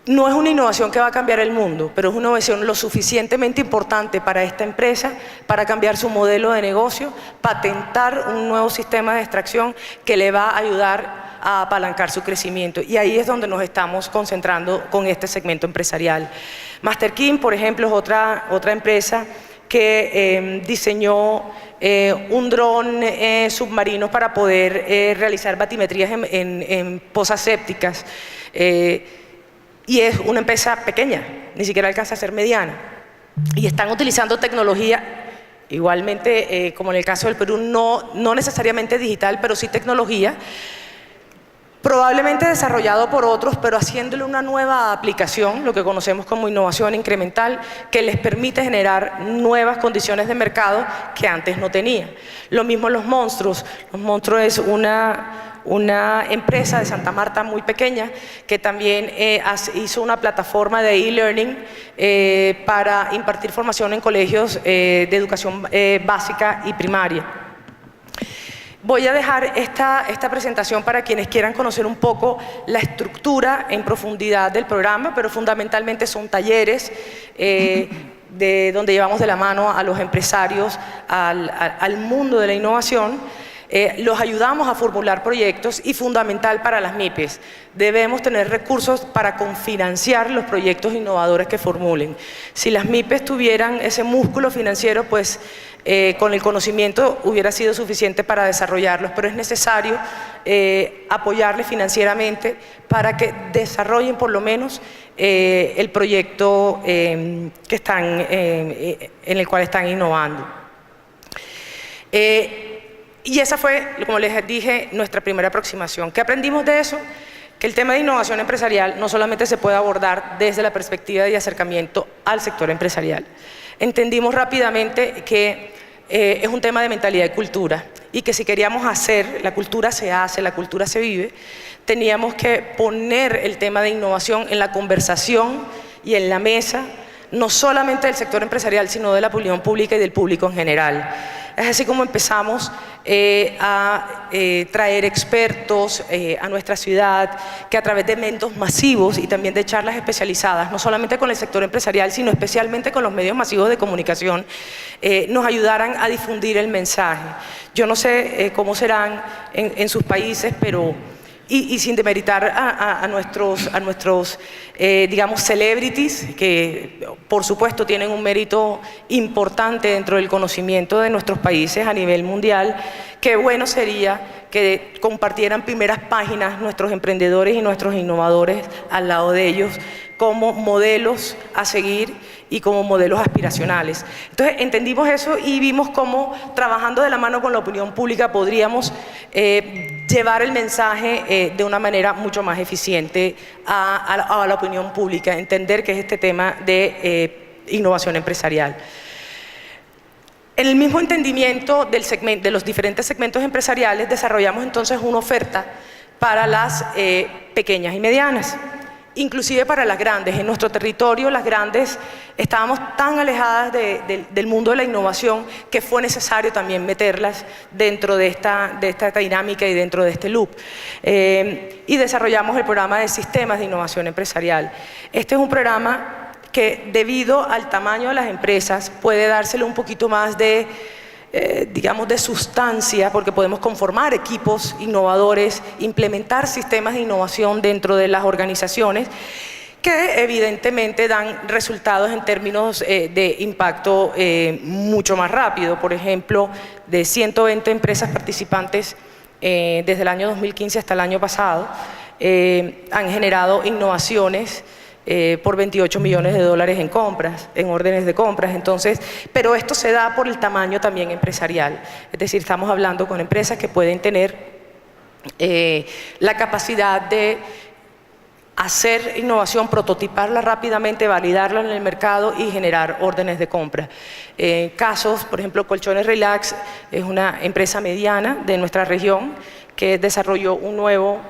No es una innovación que va a cambiar el mundo, pero es una innovación lo suficientemente importante para esta empresa para cambiar su modelo de negocio, patentar un nuevo sistema de extracción que le va a ayudar a apalancar su crecimiento, y ahí es donde nos estamos concentrando con este segmento empresarial. Master King, por ejemplo, es otra empresa que diseñó un dron submarino para poder realizar batimetrías en pozas sépticas. Y es una empresa pequeña, ni siquiera alcanza a ser mediana. Y están utilizando tecnología, igualmente como en el caso del Perú, no necesariamente digital, pero sí tecnología, probablemente desarrollado por otros, pero haciéndole una nueva aplicación, lo que conocemos como innovación incremental, que les permite generar nuevas condiciones de mercado que antes no tenía. Lo mismo los monstruos. Los monstruos es una empresa de Santa Marta muy pequeña que también hizo una plataforma de e-learning para impartir formación en colegios de educación básica y primaria. Voy a dejar esta presentación para quienes quieran conocer un poco la estructura en profundidad del programa, pero fundamentalmente son talleres de donde llevamos de la mano a los empresarios al mundo de la innovación. Los ayudamos a formular proyectos y fundamental para las MIPYs. Debemos tener recursos para confinanciar los proyectos innovadores que formulen. Si las MIPYs tuvieran ese músculo financiero, pues con el conocimiento hubiera sido suficiente para desarrollarlos, pero es necesario apoyarles financieramente para que desarrollen por lo menos el proyecto en el cual están innovando. Y esa fue, como les dije, nuestra primera aproximación. ¿Qué aprendimos de eso? Que el tema de innovación empresarial no solamente se puede abordar desde la perspectiva de acercamiento al sector empresarial. Entendimos rápidamente que es un tema de mentalidad y cultura, y que si queríamos hacer, la cultura se hace, la cultura se vive, teníamos que poner el tema de innovación en la conversación y en la mesa, no solamente del sector empresarial, sino de la opinión pública y del público en general. Es así como empezamos a traer expertos a nuestra ciudad, que a través de eventos masivos y también de charlas especializadas, no solamente con el sector empresarial, sino especialmente con los medios masivos de comunicación, nos ayudaran a difundir el mensaje. Yo no sé cómo serán en sus países, pero y sin demeritar a nuestros digamos, celebrities, que por supuesto tienen un mérito importante dentro del conocimiento de nuestros países a nivel mundial, qué bueno sería que compartieran primeras páginas nuestros emprendedores y nuestros innovadores al lado de ellos como modelos a seguir y como modelos aspiracionales. Entonces entendimos eso y vimos cómo trabajando de la mano con la opinión pública podríamos llevar el mensaje de una manera mucho más eficiente a la opinión pública, entender que es este tema de innovación empresarial. En el mismo entendimiento de los diferentes segmentos empresariales desarrollamos entonces una oferta para las pequeñas y medianas, inclusive para las grandes. En nuestro territorio las grandes estábamos tan alejadas del mundo de la innovación que fue necesario también meterlas dentro de esta dinámica y dentro de este loop. Y desarrollamos el programa de sistemas de innovación empresarial. Este es un programa que debido al tamaño de las empresas puede dársele un poquito más de digamos, de sustancia, porque podemos conformar equipos innovadores, implementar sistemas de innovación dentro de las organizaciones que evidentemente dan resultados en términos de impacto mucho más rápido. Por ejemplo, de 120 empresas participantes desde el año 2015 hasta el año pasado, han generado innovaciones por 28 millones de dólares en compras, en órdenes de compras. Entonces, pero esto se da por el tamaño también empresarial. Es decir, estamos hablando con empresas que pueden tener la capacidad de hacer innovación, prototiparla rápidamente, validarla en el mercado y generar órdenes de compra. Casos, por ejemplo, Colchones Relax es una empresa mediana de nuestra región que desarrolló un nuevo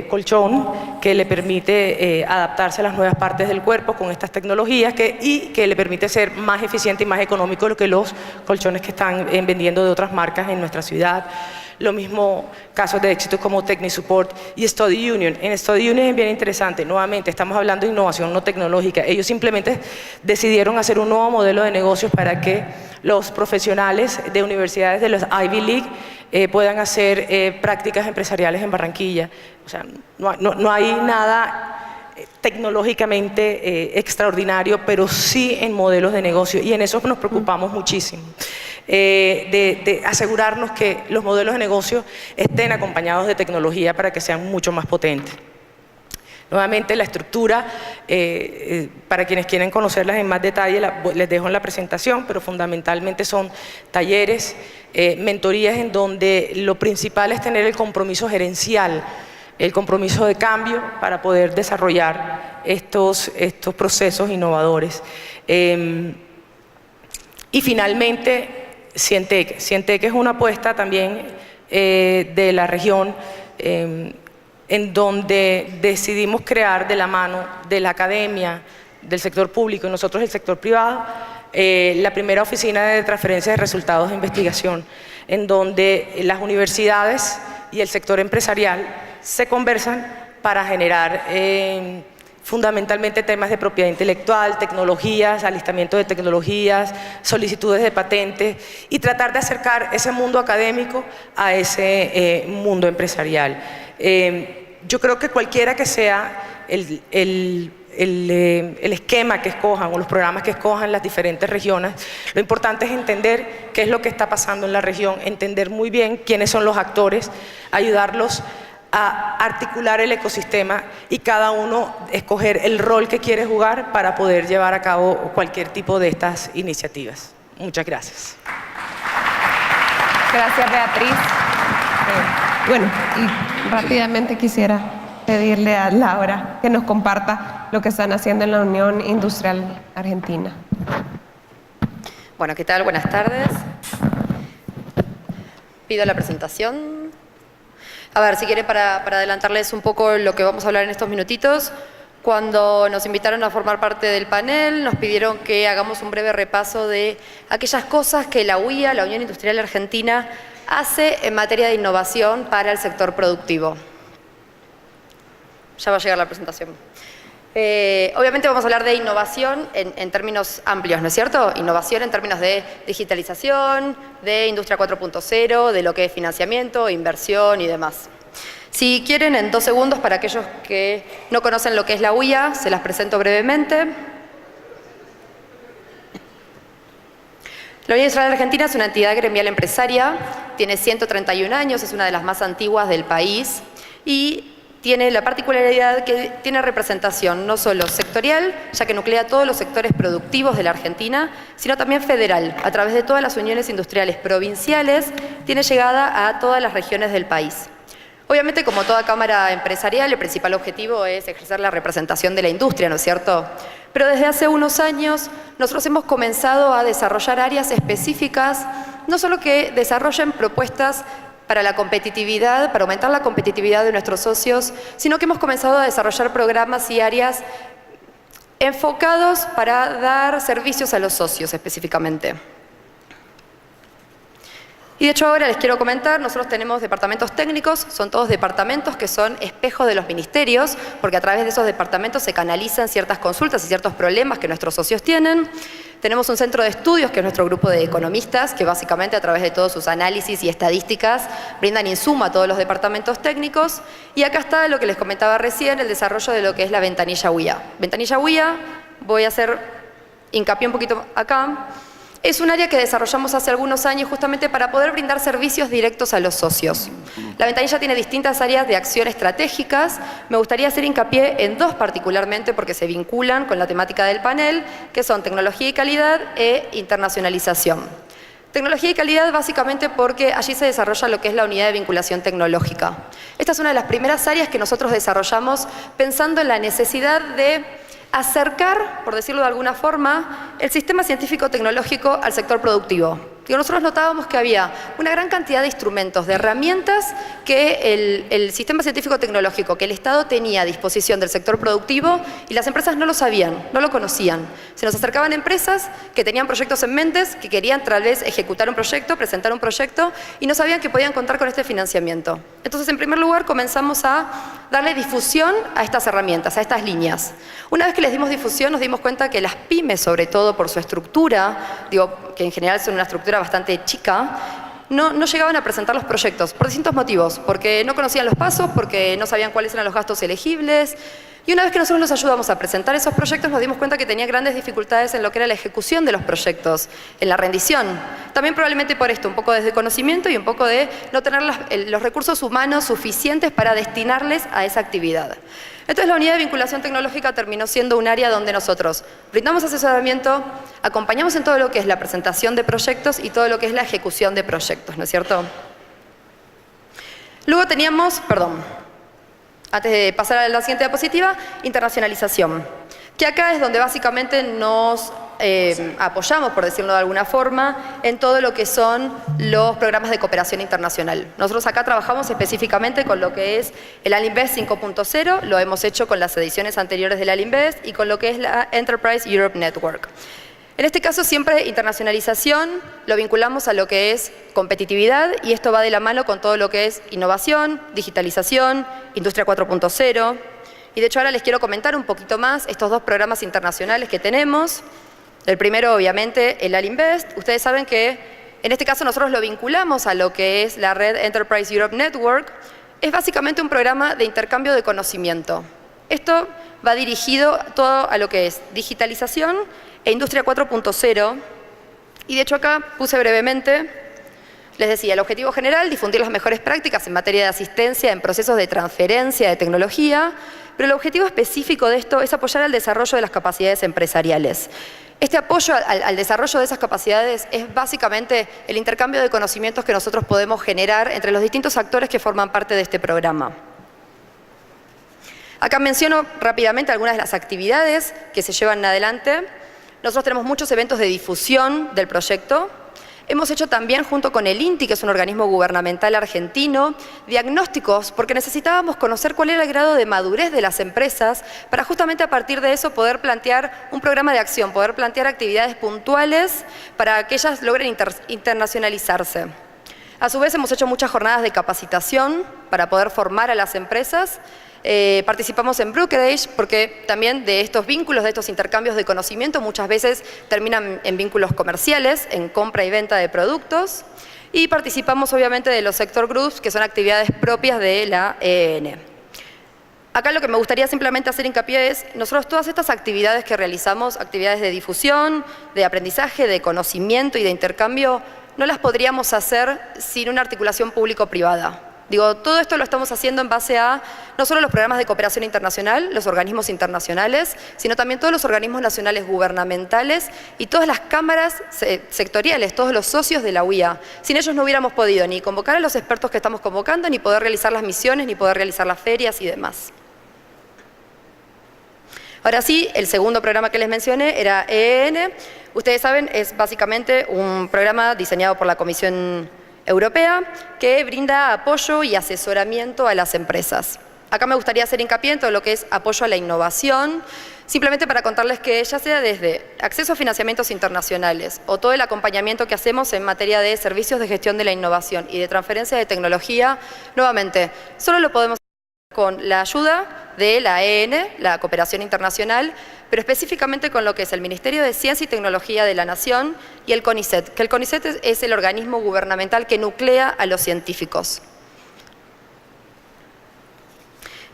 colchón que le permite adaptarse a las nuevas partes del cuerpo con estas tecnologías y que le permite ser más eficiente y más económico que los colchones que están vendiendo de otras marcas en nuestra ciudad. Lo mismo casos de éxito como TechniSupport y Study Union. En Study Union es bien interesante, nuevamente estamos hablando de innovación no tecnológica. Ellos simplemente decidieron hacer un nuevo modelo de negocios para que los profesionales de universidades de los Ivy League puedan hacer prácticas empresariales en Barranquilla. O sea, no hay nada tecnológicamente extraordinario, pero sí en modelos de negocio, y en eso nos preocupamos muchísimo. De asegurarnos que los modelos de negocio estén acompañados de tecnología para que sean mucho más potentes. Nuevamente la estructura, para quienes quieren conocerlas en más detalle, les dejo en la presentación, pero fundamentalmente son talleres, mentorías en donde lo principal es tener el compromiso gerencial, el compromiso de cambio para poder desarrollar estos procesos innovadores. Y finalmente, Cientec. Cientec es una apuesta también de la región, en donde decidimos crear de la mano de la academia, del sector público y nosotros del sector privado, la primera oficina de transferencia de resultados de investigación, en donde las universidades y el sector empresarial se conversan para generar fundamentalmente temas de propiedad intelectual, tecnologías, alistamiento de tecnologías, solicitudes de patentes, y tratar de acercar ese mundo académico a ese mundo empresarial. Yo creo que cualquiera que sea el esquema que escojan o los programas que escojan las diferentes regiones, lo importante es entender qué es lo que está pasando en la región, entender muy bien quiénes son los actores, ayudarlos a articular el ecosistema y cada uno escoger el rol que quiere jugar para poder llevar a cabo cualquier tipo de estas iniciativas. Muchas gracias. Gracias, Beatriz. Bueno, y rápidamente quisiera pedirle a Laura que nos comparta lo que están haciendo en la Unión Industrial Argentina. Bueno, ¿qué tal? Buenas tardes. Pido la presentación. A ver, si quieren, para adelantarles un poco lo que vamos a hablar en estos minutitos. Cuando nos invitaron a formar parte del panel, nos pidieron que hagamos un breve repaso de aquellas cosas que la UIA, la Unión Industrial Argentina, hace en materia de innovación para el sector productivo. Ya va a llegar la presentación. Obviamente vamos a hablar de innovación en términos amplios, ¿no es cierto? Innovación en términos de digitalización, de industria 4.0, de lo que es financiamiento, inversión y demás. Si quieren, en 2 segundos, para aquellos que no conocen lo que es la UIA, se las presento brevemente. La Unión Industrial Argentina es una entidad gremial empresaria, tiene 131 años, es una de las más antiguas del país y tiene la particularidad que tiene representación no solo sectorial, ya que nuclea todos los sectores productivos de la Argentina, sino también federal. A través de todas las uniones industriales provinciales, tiene llegada a todas las regiones del país. Obviamente, como toda cámara empresarial, el principal objetivo es ejercer la representación de la industria, ¿no es cierto? Pero desde hace unos años nosotros hemos comenzado a desarrollar áreas específicas, no solo que desarrollen propuestas para la competitividad, para aumentar la competitividad de nuestros socios, sino que hemos comenzado a desarrollar programas y áreas enfocados para dar servicios a los socios específicamente. Y de hecho ahora les quiero comentar, nosotros tenemos departamentos técnicos, son todos departamentos que son espejos de los ministerios, porque a través de esos departamentos se canalizan ciertas consultas y ciertos problemas que nuestros socios tienen. Tenemos un centro de estudios, que es nuestro grupo de economistas, que básicamente a través de todos sus análisis y estadísticas brindan insumo a todos los departamentos técnicos. Y acá está lo que les comentaba recién, el desarrollo de lo que es la ventanilla UIA. Ventanilla UIA, voy a hacer hincapié un poquito acá. Es un área que desarrollamos hace algunos años justamente para poder brindar servicios directos a los socios. La ventanilla tiene distintas áreas de acción estratégicas. Me gustaría hacer hincapié en 2 particularmente porque se vinculan con la temática del panel, que son tecnología y calidad e internacionalización. Tecnología y calidad básicamente porque allí se desarrolla lo que es la unidad de vinculación tecnológica. Esta es una de las primeras áreas que nosotros desarrollamos pensando en la necesidad de acercar, por decirlo de alguna forma, el sistema científico-tecnológico al sector productivo. Nosotros notábamos que había una gran cantidad de instrumentos, de herramientas que el sistema científico-tecnológico, que el Estado tenía a disposición del sector productivo y las empresas no lo sabían, no lo conocían. Se nos acercaban empresas que tenían proyectos en mente, que querían tal vez ejecutar un proyecto, presentar un proyecto y no sabían que podían contar con este financiamiento. Entonces, en primer lugar, comenzamos a darle difusión a estas herramientas, a estas líneas. Una vez que les dimos difusión, nos dimos cuenta que las pymes, sobre todo por su estructura, que en general son una estructura bastante chica, no llegaban a presentar los proyectos por distintos motivos, porque no conocían los pasos, porque no sabían cuáles eran los gastos elegibles, Y una vez que nosotros los ayudamos a presentar esos proyectos, nos dimos cuenta que tenían grandes dificultades en lo que era la ejecución de los proyectos, en la rendición. También probablemente por esto, un poco de desconocimiento y un poco de no tener los recursos humanos suficientes para destinarles a esa actividad. Entonces la unidad de vinculación tecnológica terminó siendo un área donde nosotros brindamos asesoramiento, acompañamos en todo lo que es la presentación de proyectos y todo lo que es la ejecución de proyectos, ¿no es cierto? Luego teníamos, antes de pasar a la siguiente diapositiva, internacionalización. Que acá es donde básicamente nos apoyamos, por decirlo de alguna forma, en todo lo que son los programas de cooperación internacional. Nosotros acá trabajamos específicamente con lo que es el Alinvest 5.0, lo hemos hecho con las ediciones anteriores del Alinvest y con lo que es la Enterprise Europe Network. En este caso siempre internacionalización lo vinculamos a lo que es competitividad y esto va de la mano con todo lo que es innovación, digitalización, industria 4.0. Y de hecho ahora les quiero comentar un poquito más estos dos programas internacionales que tenemos. El primero obviamente el Alinvest. Ustedes saben que en este caso nosotros lo vinculamos a lo que es la red Enterprise Europe Network. Es básicamente un programa de intercambio de conocimiento. Esto va dirigido todo a lo que es digitalización e industria 4.0, y de hecho acá puse brevemente, les decía, el objetivo general, difundir las mejores prácticas en materia de asistencia en procesos de transferencia de tecnología, pero el objetivo específico de esto es apoyar al desarrollo de las capacidades empresariales. Este apoyo al desarrollo de esas capacidades es básicamente el intercambio de conocimientos que nosotros podemos generar entre los distintos actores que forman parte de este programa. Acá menciono rápidamente algunas de las actividades que se llevan adelante. Nosotros tenemos muchos eventos de difusión del proyecto. Hemos hecho también, junto con el INTI, que es un organismo gubernamental argentino, diagnósticos, porque necesitábamos conocer cuál era el grado de madurez de las empresas para justamente a partir de eso poder plantear un programa de acción, poder plantear actividades puntuales para que ellas logren internacionalizarse. A su vez, hemos hecho muchas jornadas de capacitación para poder formar a las empresas. Participamos en Brokerage porque también de estos vínculos, de estos intercambios de conocimiento muchas veces terminan en vínculos comerciales, en compra y venta de productos, y participamos obviamente de los sector groups, que son actividades propias de la EN. Acá lo que me gustaría simplemente hacer hincapié es, nosotros todas estas actividades que realizamos, actividades de difusión, de aprendizaje, de conocimiento y de intercambio, no las podríamos hacer sin una articulación público-privada. Digo, todo esto lo estamos haciendo en base a no solo los programas de cooperación internacional, los organismos internacionales, sino también todos los organismos nacionales gubernamentales y todas las cámaras sectoriales, todos los socios de la UIA. Sin ellos no hubiéramos podido ni convocar a los expertos que estamos convocando, ni poder realizar las misiones, ni poder realizar las ferias y demás. Ahora sí, el segundo programa que les mencioné era EN. Ustedes saben, es básicamente un programa diseñado por la Comisión Europea que brinda apoyo y asesoramiento a las empresas. Acá me gustaría hacer hincapié en todo lo que es apoyo a la innovación, simplemente para contarles que ya sea desde acceso a financiamientos internacionales o todo el acompañamiento que hacemos en materia de servicios de gestión de la innovación y de transferencia de tecnología, nuevamente, solo lo podemos hacer con la ayuda de la EN, la cooperación internacional, pero específicamente con lo que es el Ministerio de Ciencia y Tecnología de la Nación y el CONICET, que el CONICET es el organismo gubernamental que nuclea a los científicos.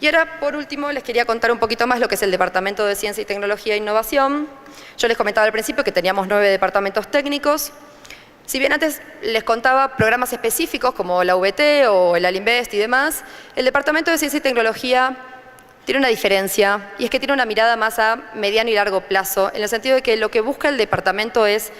Y ahora, por último, les quería contar un poquito más lo que es el Departamento de Ciencia y Tecnología e Innovación. Yo les comentaba al principio que teníamos 9 departamentos técnicos. Si bien antes les contaba programas específicos como la VT o el Alinvest y demás, el Departamento de Ciencia y Tecnología tiene una diferencia, y es que tiene una mirada más a mediano y largo plazo, en el sentido de que lo que busca el departamento es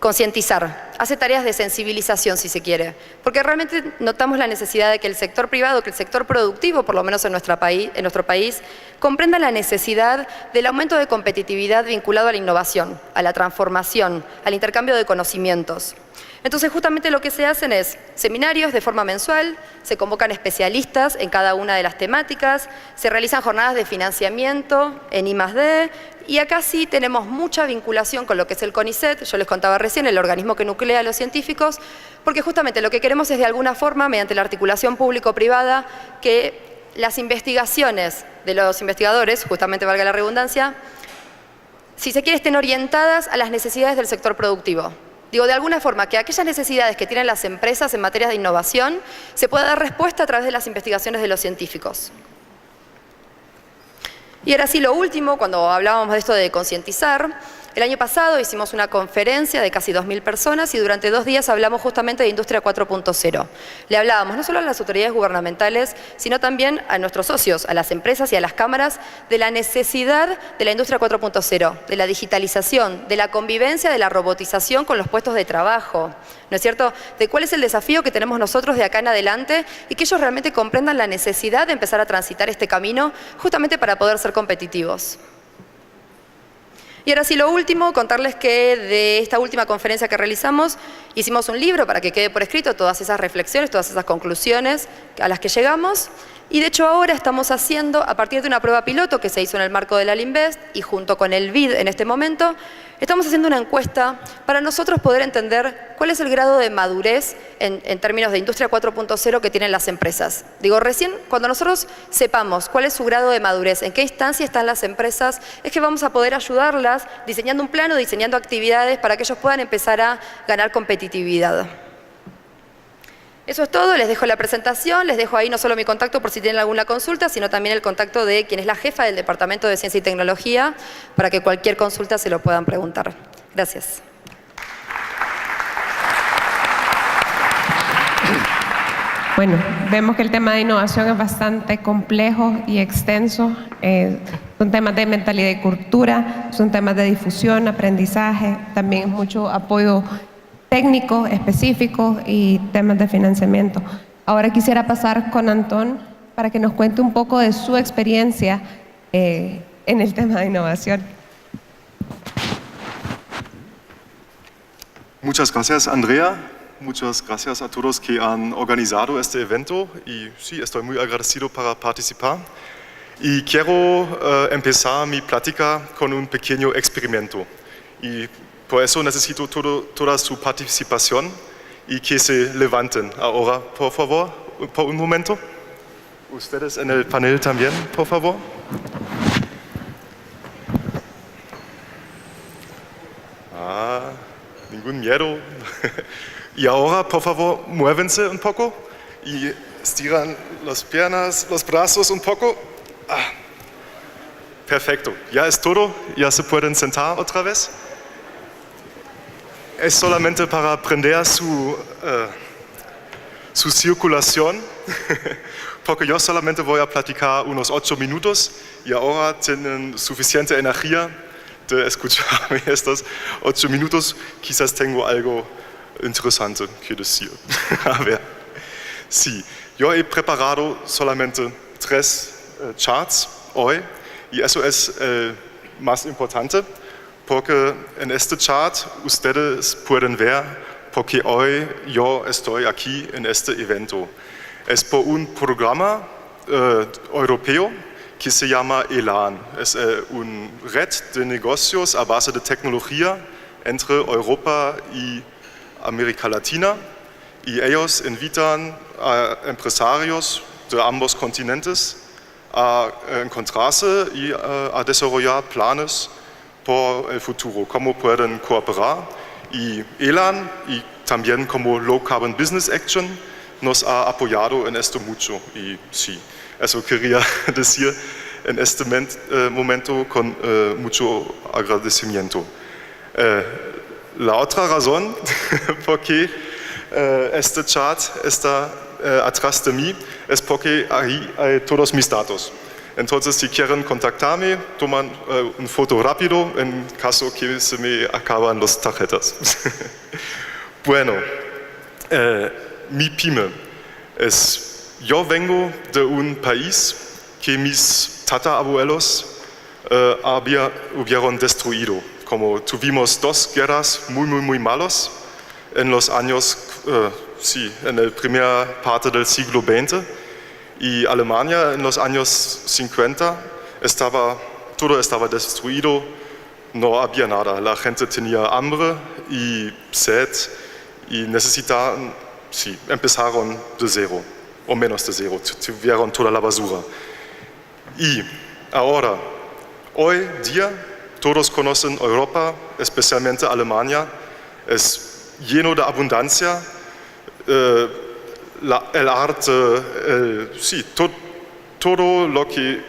concientizar, hace tareas de sensibilización si se quiere, porque realmente notamos la necesidad de que el sector privado, que el sector productivo, por lo menos en nuestro país, comprenda la necesidad del aumento de competitividad vinculado a la innovación, a la transformación, al intercambio de conocimientos. Entonces justamente lo que se hacen es seminarios de forma mensual, se convocan especialistas en cada una de las temáticas, se realizan jornadas de financiamiento en I+D, y acá sí tenemos mucha vinculación con lo que es el CONICET, yo les contaba recién, el organismo que nuclea a los científicos, porque justamente lo que queremos es de alguna forma, mediante la articulación público-privada, que las investigaciones de los investigadores, justamente valga la redundancia, si se quiere estén orientadas a las necesidades del sector productivo. Digo, de alguna forma, que aquellas necesidades que tienen las empresas en materia de innovación se pueda dar respuesta a través de las investigaciones de los científicos. Y ahora sí, lo último, cuando hablábamos de esto de concientizar, el año pasado hicimos una conferencia de casi 2.000 personas y durante 2 días hablamos justamente de Industria 4.0. Le hablábamos no solo a las autoridades gubernamentales, sino también a nuestros socios, a las empresas y a las cámaras, de la necesidad de la Industria 4.0, de la digitalización, de la convivencia, de la robotización con los puestos de trabajo, ¿no es cierto? De cuál es el desafío que tenemos nosotros de acá en adelante y que ellos realmente comprendan la necesidad de empezar a transitar este camino justamente para poder ser competitivos. Y ahora sí, lo último, contarles que de esta última conferencia que realizamos, hicimos un libro para que quede por escrito todas esas reflexiones, todas esas conclusiones a las que llegamos. Y de hecho ahora estamos haciendo, a partir de una prueba piloto que se hizo en el marco de la Alinvest y junto con el BID en este momento, estamos haciendo una encuesta para nosotros poder entender cuál es el grado de madurez en términos de Industria 4.0 que tienen las empresas. Digo, recién cuando nosotros sepamos cuál es su grado de madurez, en qué instancia están las empresas, es que vamos a poder ayudarlas diseñando un plano, diseñando actividades para que ellos puedan empezar a ganar competitividad. Eso es todo, les dejo la presentación, les dejo ahí no solo mi contacto por si tienen alguna consulta, sino también el contacto de quien es la jefa del Departamento de Ciencia y Tecnología, para que cualquier consulta se lo puedan preguntar. Gracias. Bueno, vemos que el tema de innovación es bastante complejo y extenso. Son temas de mentalidad y cultura, son temas de difusión, aprendizaje, también mucho apoyo técnico, específico y temas de financiamiento. Ahora quisiera pasar con Antón para que nos cuente un poco de su experiencia en el tema de innovación. Muchas gracias, Andrea. Muchas gracias a todos que han organizado este evento y sí, estoy muy agradecido para participar. Y quiero empezar mi plática con un pequeño experimento. Y por eso necesito toda su participación y que se levanten ahora, por favor, por un momento. Ustedes en el panel también, por favor. Ningún miedo. Y ahora, por favor, muévense un poco y estiran las piernas, los brazos un poco. Perfecto, ya es todo, ya se pueden sentar otra vez. Es solamente para aprender su circulación, porque yo solamente voy a platicar unos 8 minutos y ahora tienen suficiente energía de escucharme estos 8 minutos. Quizás tengo algo interesante que decir. A ver, sí, yo he preparado solamente 3 charts hoy y eso es más importante. Porque en este chart ustedes pueden ver por qué hoy yo estoy aquí en este evento. Es por un programa europeo que se llama ELAN. Es una red de negocios a base de tecnología entre Europa y América Latina. Y ellos invitan a empresarios de ambos continentes a encontrarse y a desarrollar planes por el futuro, cómo pueden cooperar. Y ELAN y también como Low Carbon Business Action nos ha apoyado en esto mucho. Y sí, eso quería decir en este momento con mucho agradecimiento. La otra razón por qué este chart está atrás de mí es porque ahí hay todos mis datos. Entonces, si quieren contactarme, toman una foto rápido en caso que se me acaban las tarjetas. Bueno, mi pyme es, yo vengo de un país que mis tatarabuelos hubieron destruido. Como tuvimos 2 guerras muy malas en los años, en la primera parte del siglo XX. Y Alemania en los años 50 todo estaba destruido, no había nada. La gente tenía hambre y sed y necesitaban, empezaron de cero, o menos de cero, tuvieron toda la basura. Y ahora, hoy día, todos conocen Europa, especialmente Alemania, es lleno de abundancia. El arte, todo lo que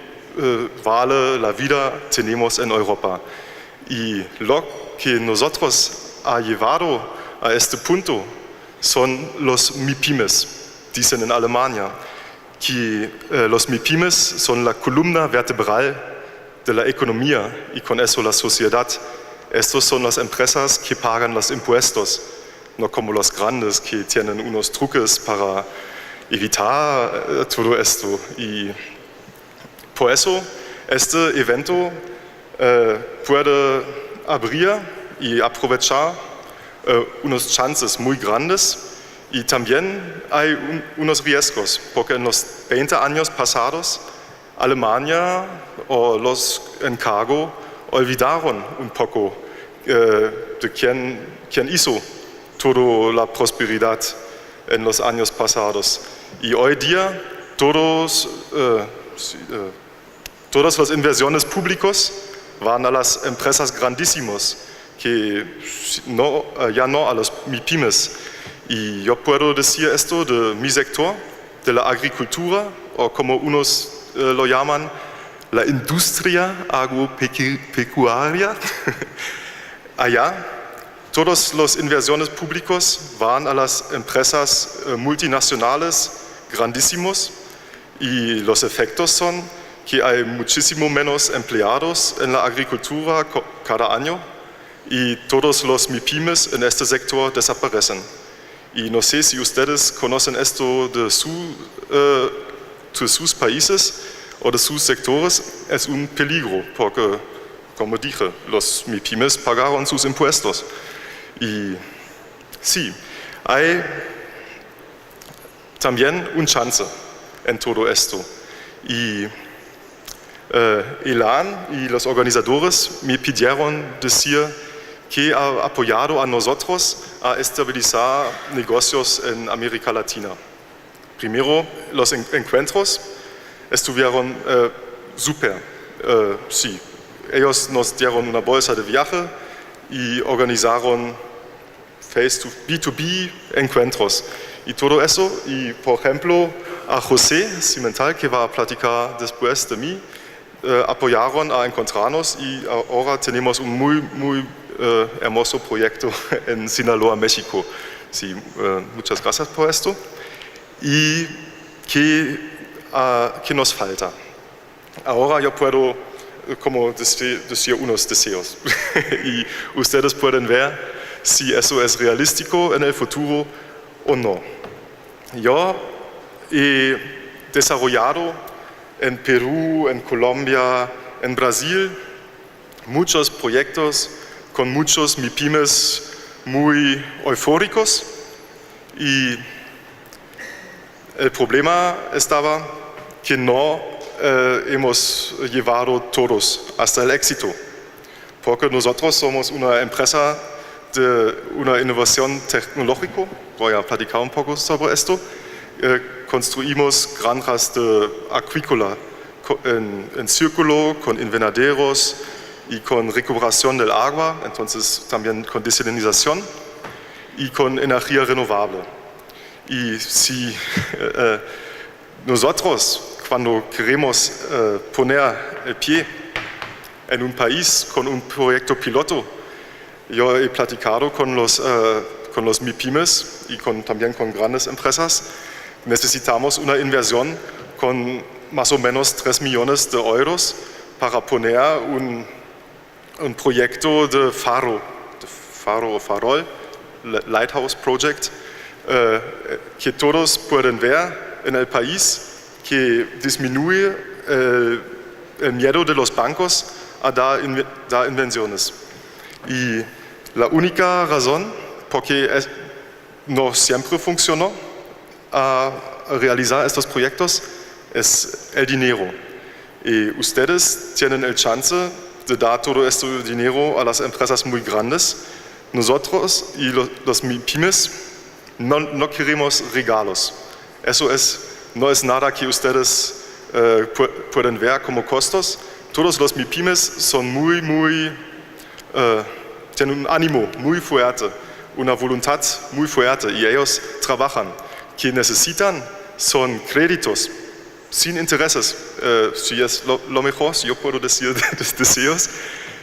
vale la vida tenemos en Europa. Y lo que nosotros ha llevado a este punto son los MIPYMES, dicen en Alemania, que los MIPYMES son la columna vertebral de la economía y con eso la sociedad. Estos son las empresas que pagan los impuestos, no como los grandes que tienen unos truques para evitar todo esto. Y por eso este evento puede abrir y aprovechar unos chances muy grandes y también hay unos riesgos, porque en los 20 años pasados Alemania o los en cargo olvidaron un poco de quién hizo toda la prosperidad en los años pasados. Y hoy día todas las inversiones públicas van a las empresas grandísimas, que ya no a los MIPYMES. Y yo puedo decir esto de mi sector, de la agricultura, o como unos lo llaman, la industria agropecuaria. Allá, todas las inversiones públicas van a las empresas multinacionales grandísimos y los efectos son que hay muchísimo menos empleados en la agricultura cada año y todos los MIPYMES en este sector desaparecen. Y no sé si ustedes conocen esto de sus países o de sus sectores, es un peligro porque, como dije, los MIPYMES pagaron sus impuestos. Y sí, hay también una chance en todo esto. Y Elan y los organizadores me pidieron decir que ha apoyado a nosotros a estabilizar negocios en América Latina. Primero, los encuentros estuvieron súper, sí. Ellos nos dieron una bolsa de viaje y organizaron B2B encuentros. Y todo eso, y por ejemplo, a José Cimental, que va a platicar después de mí, apoyaron a encontrarnos y ahora tenemos un muy hermoso proyecto en Sinaloa, México. Sí, muchas gracias por esto. ¿Y qué nos falta? Ahora yo puedo como decir unos deseos y ustedes pueden ver si eso es realístico en el futuro o no. Yo he desarrollado en Perú, en Colombia, en Brasil muchos proyectos con muchos MIPYMES muy eufóricos y el problema estaba que no hemos llevado todos hasta el éxito, porque nosotros somos una empresa de una innovación tecnológica, voy a platicar un poco sobre esto, construimos granjas de acuícola en círculo, con invernaderos y con recuperación del agua, entonces también con desalinización y con energía renovable. Y si nosotros, cuando queremos poner el pie en un país con un proyecto piloto, yo he platicado con los MIPYMES y también con grandes empresas, necesitamos una inversión con más o menos 3 millones de euros para poner un proyecto de farol, Lighthouse Project, que todos pueden ver en el país, que disminuye el miedo de los bancos a dar inversiones. Y la única razón por qué no siempre funcionó a realizar estos proyectos es el dinero. Y ustedes tienen el chance de dar todo este dinero a las empresas muy grandes. Nosotros y los MIPYMES no queremos regalos. Eso no es nada que ustedes pueden ver como costos. Todos los MIPYMES son tienen un ánimo muy fuerte, una voluntad muy fuerte y ellos trabajan. Que necesitan son créditos sin intereses, si es lo mejor, si yo puedo decir deseos,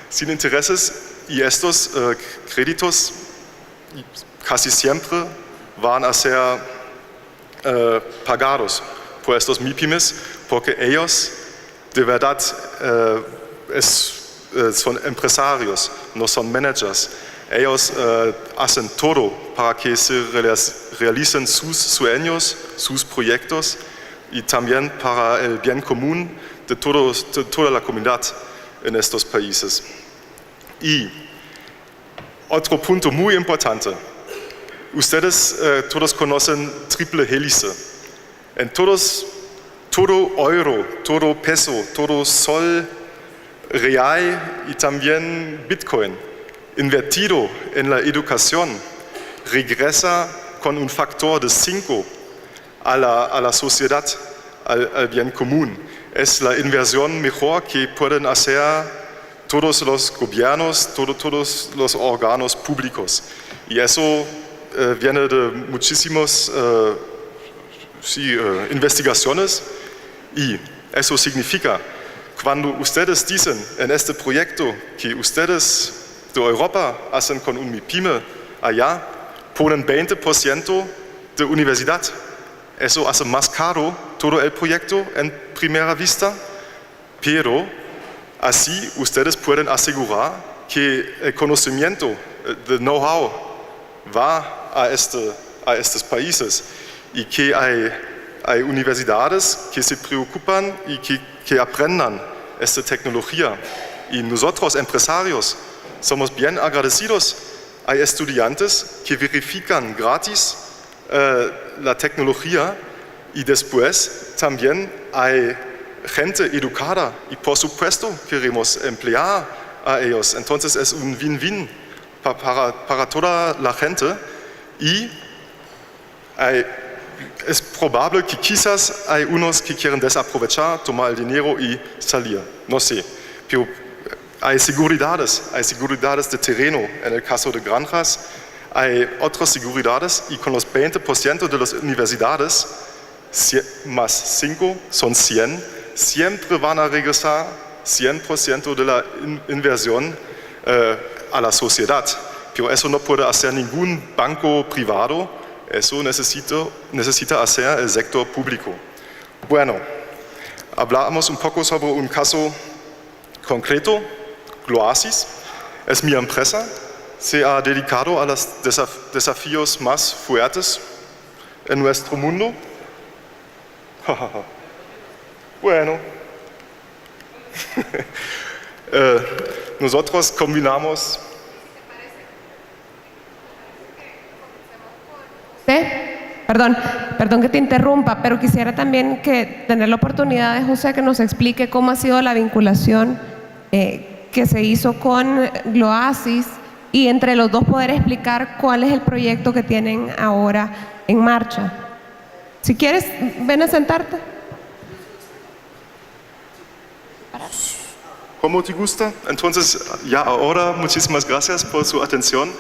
sin intereses, y estos créditos casi siempre van a ser pagados por estos MIPYMES, porque ellos de verdad son empresarios, no son managers. Ellos hacen todo para que se realicen sus sueños, sus proyectos y también para el bien común de toda la comunidad en estos países. Y otro punto muy importante, ustedes todos conocen triple hélice. En todo euro, todo peso, todo sol real y también Bitcoin invertido en la educación regresa con un factor de 5 a la sociedad, al bien común. Es la inversión mejor que pueden hacer todos los gobiernos, todos los órganos públicos. Y eso viene de muchísimas investigaciones, y eso significa, cuando ustedes dicen en este proyecto que ustedes de Europa hacen con un MIPYME allá, ponen 20% de universidad. Eso hace más caro todo el proyecto en primera vista, pero así ustedes pueden asegurar que el conocimiento, el know-how va a estos países, y que hay universidades que se preocupan y que aprendan esta tecnología. Y nosotros, empresarios, somos bien agradecidos. Hay estudiantes que verifican gratis la tecnología, y después también hay gente educada, y por supuesto queremos emplear a ellos. Entonces es un win-win para toda la gente, y es probable que quizás hay unos que quieren desaprovechar, tomar el dinero y salir, no sé, pero hay seguridades de terreno en el caso de granjas, hay otras seguridades, y con los 20% de las universidades, más 5 son 100, siempre van a regresar 100% de la inversión a la sociedad. Pero eso no puede hacer ningún banco privado, eso necesita hacer el sector público. Bueno, hablamos un poco sobre un caso concreto. Gloasis es mi empresa, se ha dedicado a los desafíos más fuertes en nuestro mundo. Bueno, nosotros combinamos... Perdón que te interrumpa, pero quisiera también tener la oportunidad de José que nos explique cómo ha sido la vinculación que se hizo con Gloasis, y entre los dos poder explicar cuál es el proyecto que tienen ahora en marcha. Si quieres, ven a sentarte. Como te gusta. Entonces, ya ahora, muchísimas gracias por su atención.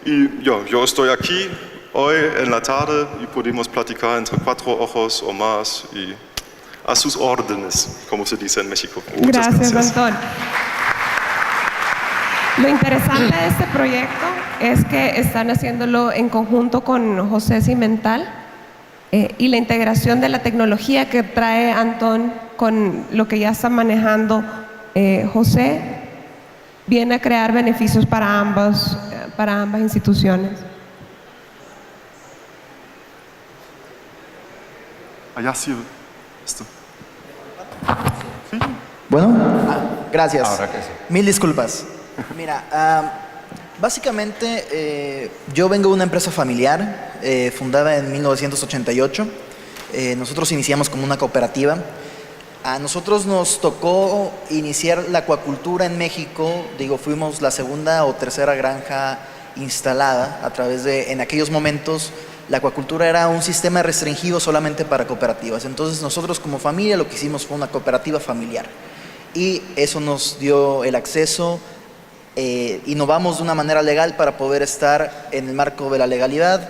Y yo estoy aquí hoy en la tarde y podemos platicar entre 4 ojos o más, y a sus órdenes, como se dice en México. Muchas gracias. Antón. Lo interesante de este proyecto es que están haciéndolo en conjunto con José Cimental, y la integración de la tecnología que trae Antón con lo que ya está manejando José viene a crear beneficios para ambas instituciones. Allá sí. Esto. ¿Sí? Bueno, gracias. Ahora que sí. Mil disculpas. Mira, básicamente yo vengo de una empresa familiar fundada en 1988. Nosotros iniciamos como una cooperativa. A nosotros nos tocó iniciar la acuacultura en México. Fuimos la segunda o tercera granja instalada a través de, en aquellos momentos, la acuacultura era un sistema restringido solamente para cooperativas. Entonces nosotros como familia lo que hicimos fue una cooperativa familiar. Y eso nos dio el acceso, innovamos de una manera legal para poder estar en el marco de la legalidad,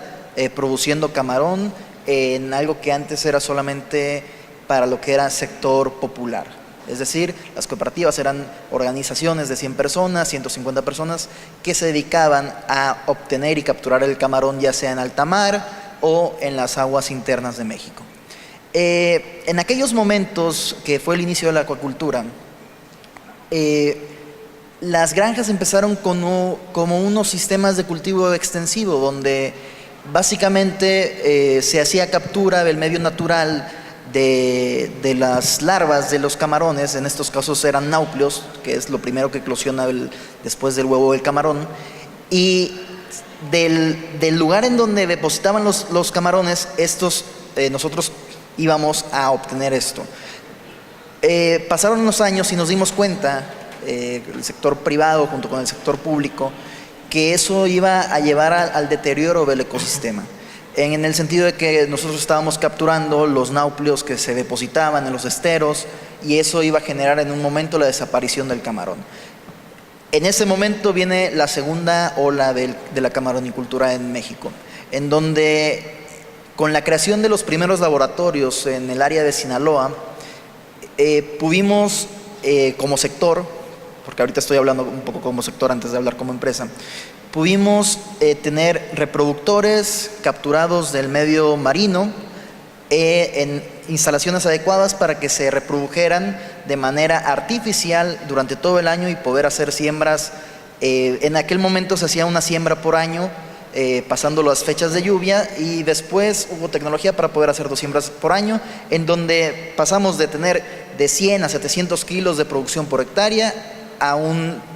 produciendo camarón en algo que antes era solamente para lo que era sector popular. Es decir, las cooperativas eran organizaciones de 100 personas, 150 personas que se dedicaban a obtener y capturar el camarón ya sea en alta mar o en las aguas internas de México. En aquellos momentos que fue el inicio de la acuacultura, las granjas empezaron como unos sistemas de cultivo extensivo donde básicamente se hacía captura del medio natural de las larvas de los camarones. En estos casos eran náuplios, que es lo primero que eclosiona después del huevo del camarón, y del lugar en donde depositaban los camarones, nosotros íbamos a obtener esto. Pasaron unos años y nos dimos cuenta, el sector privado junto con el sector público, que eso iba a llevar al deterioro del ecosistema, en el sentido de que nosotros estábamos capturando los náuplios que se depositaban en los esteros y eso iba a generar en un momento la desaparición del camarón. En ese momento viene la segunda ola de la camaronicultura en México, en donde con la creación de los primeros laboratorios en el área de Sinaloa, pudimos como sector, porque ahorita estoy hablando un poco como sector antes de hablar como empresa, pudimos tener reproductores capturados del medio marino en instalaciones adecuadas para que se reprodujeran de manera artificial durante todo el año y poder hacer siembras. En aquel momento se hacía una siembra por año, pasando las fechas de lluvia, y después hubo tecnología para poder hacer 2 siembras por año, en donde pasamos de tener de 100 a 700 kilos de producción por hectárea a un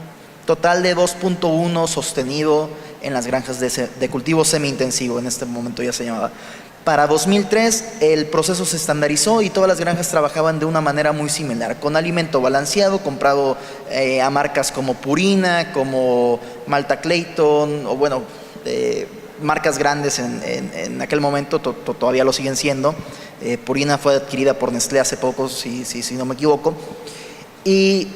total de 2.1 sostenido en las granjas de cultivo semi-intensivo, en este momento ya se llamaba. Para 2003 el proceso se estandarizó y todas las granjas trabajaban de una manera muy similar, con alimento balanceado, comprado a marcas como Purina, como Malta Clayton, o bueno, marcas grandes en aquel momento, todavía lo siguen siendo. Purina fue adquirida por Nestlé hace poco, si no me equivoco. Y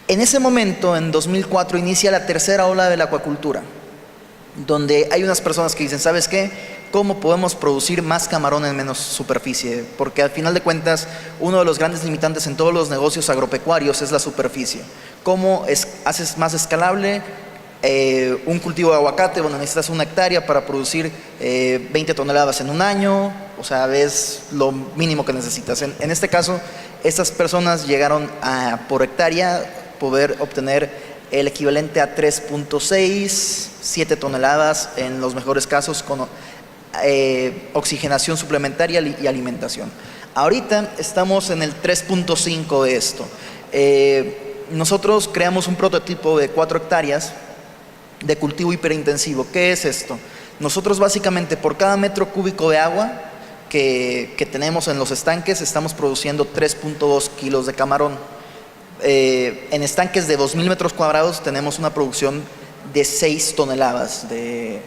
en ese momento, en 2004, inicia la tercera ola de la acuacultura, donde hay unas personas que dicen, ¿sabes qué? ¿Cómo podemos producir más camarón en menos superficie? Porque al final de cuentas, uno de los grandes limitantes en todos los negocios agropecuarios es la superficie. ¿Cómo haces más escalable un cultivo de aguacate? Bueno, necesitas 1 hectárea para producir 20 toneladas en un año, o sea, es lo mínimo que necesitas. En este caso, estas personas llegaron a, por hectárea, poder obtener el equivalente a 3.6, 7 toneladas en los mejores casos, con oxigenación suplementaria y alimentación. Ahorita estamos en el 3.5 de esto. Nosotros creamos un prototipo de 4 hectáreas de cultivo hiperintensivo. ¿Qué es esto? Nosotros básicamente por cada metro cúbico de agua que tenemos en los estanques estamos produciendo 3.2 kilos de camarón. En estanques de 2.000 metros cuadrados tenemos una producción de 6 toneladas de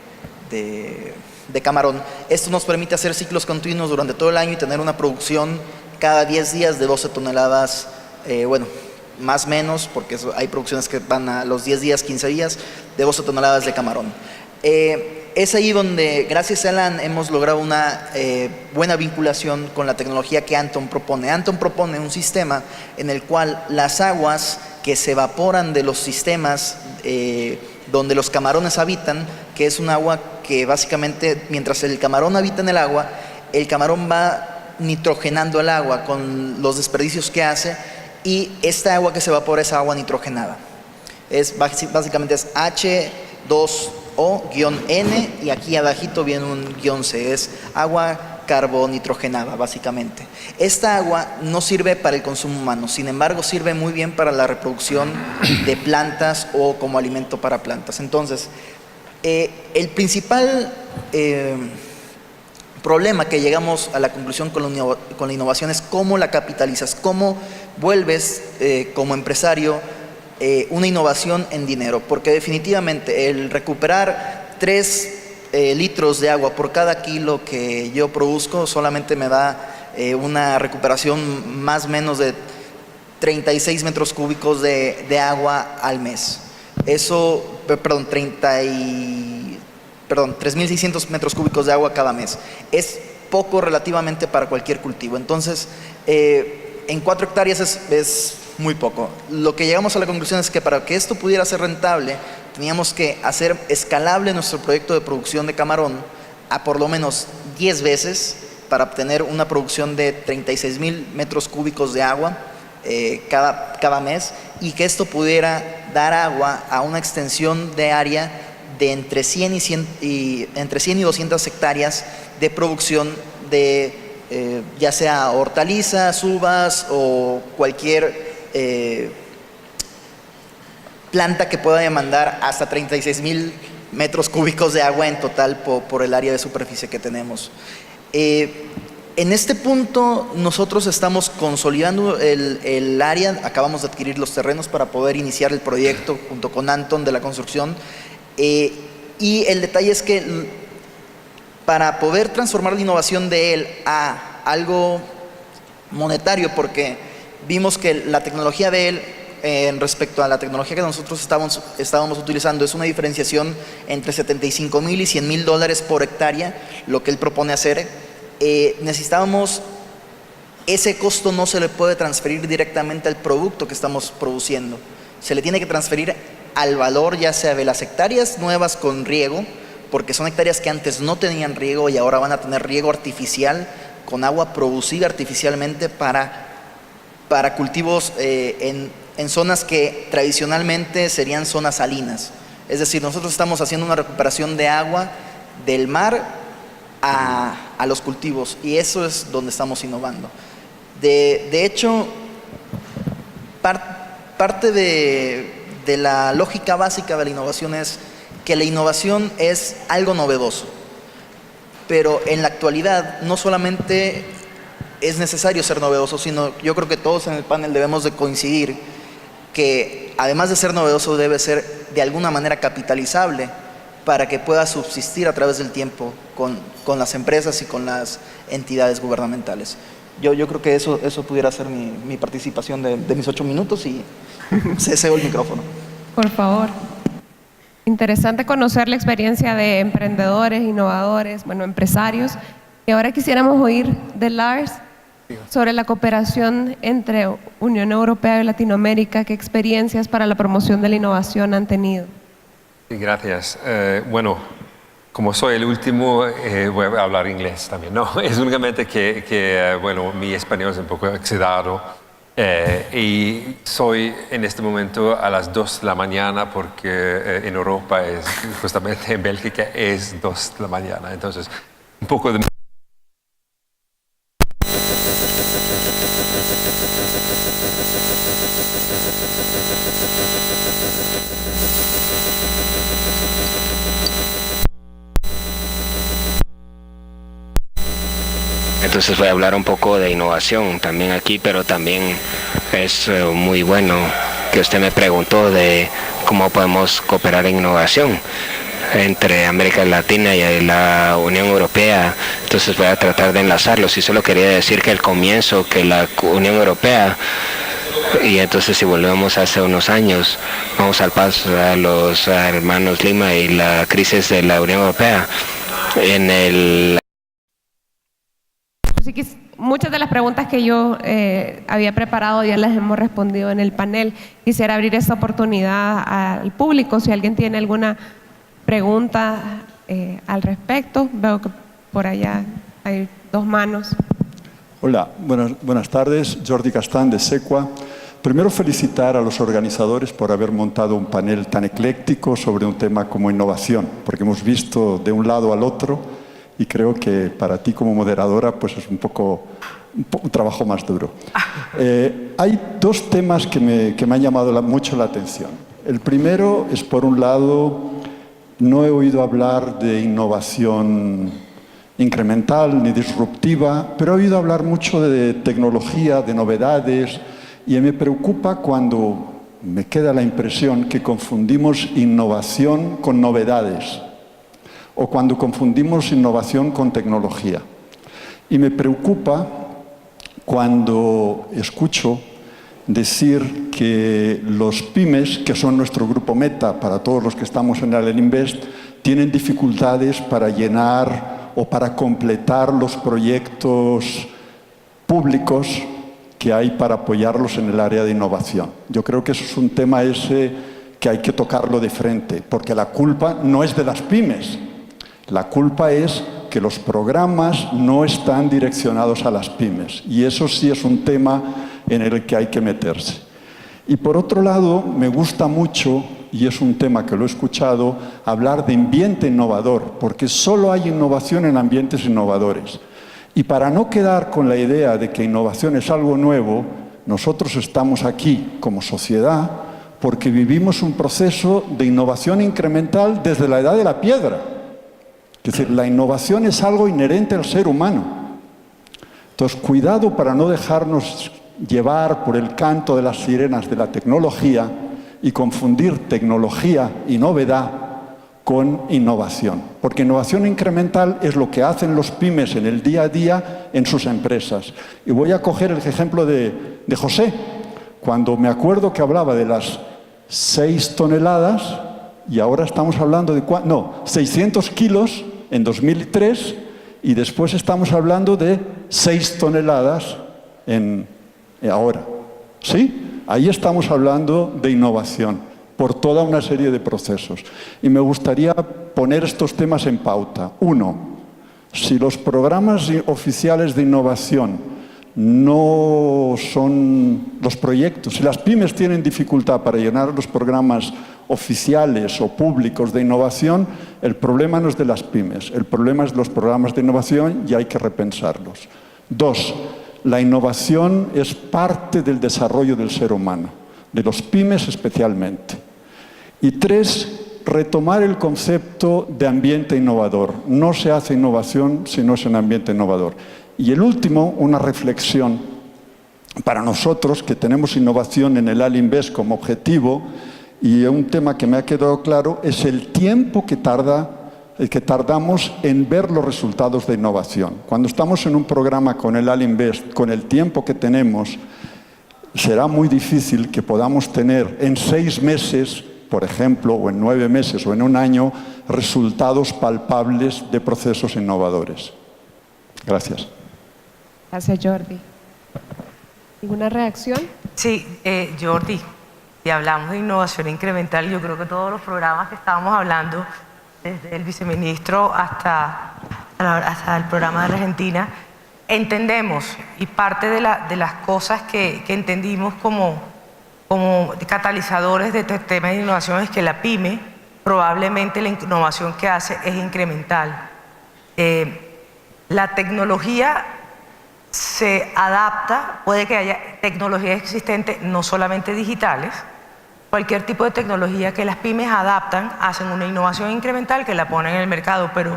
camarón. Esto nos permite hacer ciclos continuos durante todo el año y tener una producción cada 10 días de 12 toneladas, bueno, más o menos, porque hay producciones que van a los 10 días, 15 días, de 12 toneladas de camarón. Es ahí donde, gracias a LAN, hemos logrado una buena vinculación con la tecnología que Anton propone. Anton propone un sistema en el cual las aguas que se evaporan de los sistemas donde los camarones habitan, que es un agua que básicamente, mientras el camarón habita en el agua, el camarón va nitrogenando el agua con los desperdicios que hace, y esta agua que se evapora es agua nitrogenada. Básicamente es H2O-N, y aquí abajito viene un -C, es agua carbonitrogenada básicamente. Esta agua no sirve para el consumo humano, sin embargo sirve muy bien para la reproducción de plantas o como alimento para plantas. Entonces, el principal problema que llegamos a la conclusión con la innovación es cómo la capitalizas, cómo vuelves como empresario una innovación en dinero, porque definitivamente el recuperar 3 litros de agua por cada kilo que yo produzco solamente me da una recuperación más o menos de 36 metros cúbicos de agua al mes. Eso, perdón, 3.600 metros cúbicos de agua cada mes. Es poco relativamente para cualquier cultivo. Entonces, en 4 hectáreas es muy poco. Lo que llegamos a la conclusión es que para que esto pudiera ser rentable, teníamos que hacer escalable nuestro proyecto de producción de camarón a por lo menos 10 veces para obtener una producción de 36,000 metros cúbicos de agua cada mes, y que esto pudiera dar agua a una extensión de área de entre 100 y 200 hectáreas de producción de ya sea hortalizas, uvas o cualquier planta que pueda demandar hasta 36,000 metros cúbicos de agua en total por el área de superficie que tenemos. En este punto nosotros estamos consolidando el área, acabamos de adquirir los terrenos para poder iniciar el proyecto junto con Anton de la construcción, y el detalle es que para poder transformar la innovación de él a algo monetario, porque vimos que la tecnología de él respecto a la tecnología que nosotros estábamos utilizando es una diferenciación entre 75,000 y 100,000 dólares por hectárea, lo que él propone hacer. Necesitábamos, ese costo no se le puede transferir directamente al producto que estamos produciendo, se le tiene que transferir al valor ya sea de las hectáreas nuevas con riego, porque son hectáreas que antes no tenían riego y ahora van a tener riego artificial con agua producida artificialmente para cultivos en zonas que tradicionalmente serían zonas salinas. Es decir, nosotros estamos haciendo una recuperación de agua del mar a los cultivos, y eso es donde estamos innovando. De hecho, parte de la lógica básica de la innovación es que la innovación es algo novedoso, pero en la actualidad no solamente es necesario ser novedoso, sino yo creo que todos en el panel debemos de coincidir que además de ser novedoso debe ser de alguna manera capitalizable para que pueda subsistir a través del tiempo con las empresas y con las entidades gubernamentales. Yo creo que eso pudiera ser mi participación de mis 8 minutos, y cedo el micrófono. Por favor. Interesante conocer la experiencia de emprendedores, innovadores, empresarios. Y ahora quisiéramos oír de Lars sobre la cooperación entre Unión Europea y Latinoamérica. ¿Qué experiencias para la promoción de la innovación han tenido? Sí, gracias. Bueno, como soy el último, voy a hablar inglés también. No, es únicamente que mi español es un poco oxidado. Y soy en este momento a las 2 de la mañana porque en Europa es justamente en Bélgica es 2 de la mañana. Entonces, un poco de... Entonces voy a hablar un poco de innovación también aquí, pero también es muy bueno que usted me preguntó de cómo podemos cooperar en innovación entre América Latina y la Unión Europea. Entonces voy a tratar de enlazarlos, y solo quería decir que al comienzo que la Unión Europea, y entonces si volvemos hace unos años, vamos al paso a los hermanos Lima y la crisis de la Unión Europea en el... Así que muchas de las preguntas que yo había preparado ya las hemos respondido en el panel. Quisiera abrir esta oportunidad al público, si alguien tiene alguna pregunta al respecto. Veo que por allá hay 2 manos. Hola, buenas tardes. Jordi Castán de SEQUA. Primero, felicitar a los organizadores por haber montado un panel tan ecléctico sobre un tema como innovación, porque hemos visto de un lado al otro, y creo que para ti como moderadora pues es un trabajo más duro. Hay 2 temas que me han llamado mucho la atención. El primero es, por un lado, no he oído hablar de innovación incremental ni disruptiva, pero he oído hablar mucho de tecnología, de novedades, y me preocupa cuando me queda la impresión que confundimos innovación con novedades, o cuando confundimos innovación con tecnología. Y me preocupa cuando escucho decir que los pymes, que son nuestro grupo meta para todos los que estamos en el Invest, tienen dificultades para llenar o para completar los proyectos públicos que hay para apoyarlos en el área de innovación. Yo creo que eso es un tema ese que hay que tocarlo de frente, porque la culpa no es de las pymes, la culpa es que los programas no están direccionados a las pymes, y eso sí es un tema en el que hay que meterse. Y por otro lado, me gusta mucho, y es un tema que lo he escuchado, hablar de ambiente innovador, porque solo hay innovación en ambientes innovadores. Y para no quedar con la idea de que innovación es algo nuevo, nosotros estamos aquí como sociedad porque vivimos un proceso de innovación incremental desde la edad de la piedra. Es decir, la innovación es algo inherente al ser humano. Entonces, cuidado para no dejarnos llevar por el canto de las sirenas de la tecnología y confundir tecnología y novedad con innovación. Porque innovación incremental es lo que hacen los pymes en el día a día en sus empresas. Y voy a coger el ejemplo de José. Cuando me acuerdo que hablaba de las 6 toneladas, y ahora estamos hablando de 600 kilos en 2003, y después estamos hablando de 6 toneladas ahora. ¿Sí? Ahí estamos hablando de innovación por toda una serie de procesos. Y me gustaría poner estos temas en pauta. 1. Si los programas oficiales de innovación no son los proyectos, si las pymes tienen dificultad para llenar los programas oficiales o públicos de innovación, el problema no es de las pymes, el problema es de los programas de innovación y hay que repensarlos. 2. La innovación es parte del desarrollo del ser humano, de los pymes especialmente. Y 3, retomar el concepto de ambiente innovador. No se hace innovación si no es un ambiente innovador. Y el último, una reflexión para nosotros que tenemos innovación en el Alinvest como objetivo, y un tema que me ha quedado claro es el tiempo que tardamos en ver los resultados de innovación. Cuando estamos en un programa con el Alinvest, con el tiempo que tenemos, será muy difícil que podamos tener en 6 meses, por ejemplo, o en 9 meses o en un año, resultados palpables de procesos innovadores. Gracias. Gracias, Jordi. ¿Ninguna reacción? Sí, Jordi, si hablamos de innovación incremental, yo creo que todos los programas que estábamos hablando, desde el viceministro hasta el programa de Argentina, entendemos, y parte de las cosas que entendimos como catalizadores de este tema de innovación es que la pyme, probablemente la innovación que hace es incremental. La tecnología se adapta, puede que haya tecnologías existentes, no solamente digitales, cualquier tipo de tecnología que las pymes adaptan, hacen una innovación incremental que la ponen en el mercado, pero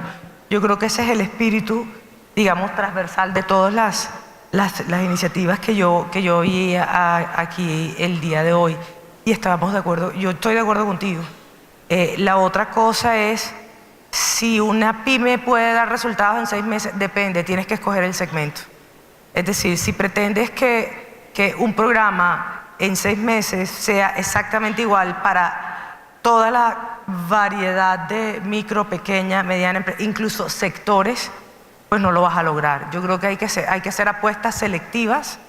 yo creo que ese es el espíritu, digamos, transversal de todas las iniciativas que yo oí aquí el día de hoy, y estábamos de acuerdo, yo estoy de acuerdo contigo. La otra cosa es, si una pyme puede dar resultados en 6 meses, depende, tienes que escoger el segmento. Es decir, si pretendes que un programa en 6 meses sea exactamente igual para toda la variedad de micro, pequeña, mediana empresa, incluso sectores, pues no lo vas a lograr. Yo creo que hay que hacer apuestas selectivas,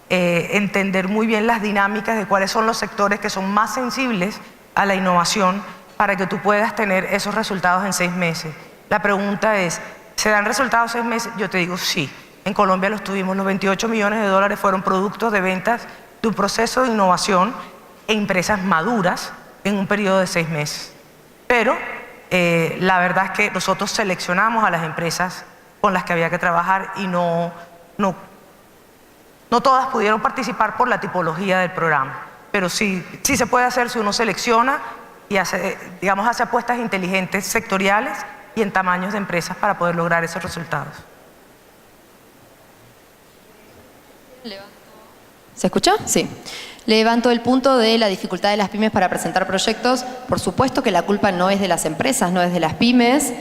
entender muy bien las dinámicas de cuáles son los sectores que son más sensibles a la innovación para que tú puedas tener esos resultados en 6 meses. La pregunta es, ¿se dan resultados en 6 meses? Yo te digo sí. En Colombia los tuvimos, los 28 millones de dólares fueron productos de ventas de un proceso de innovación en empresas maduras en un periodo de 6 meses. Pero la verdad es que nosotros seleccionamos a las empresas con las que había que trabajar y no todas pudieron participar por la tipología del programa. Pero sí se puede hacer si uno selecciona y hace apuestas inteligentes sectoriales y en tamaños de empresas para poder lograr esos resultados. ¿Se escucha? Sí. Levanto el punto de la dificultad de las pymes para presentar proyectos. Por supuesto que la culpa no es de las empresas, no es de las pymes.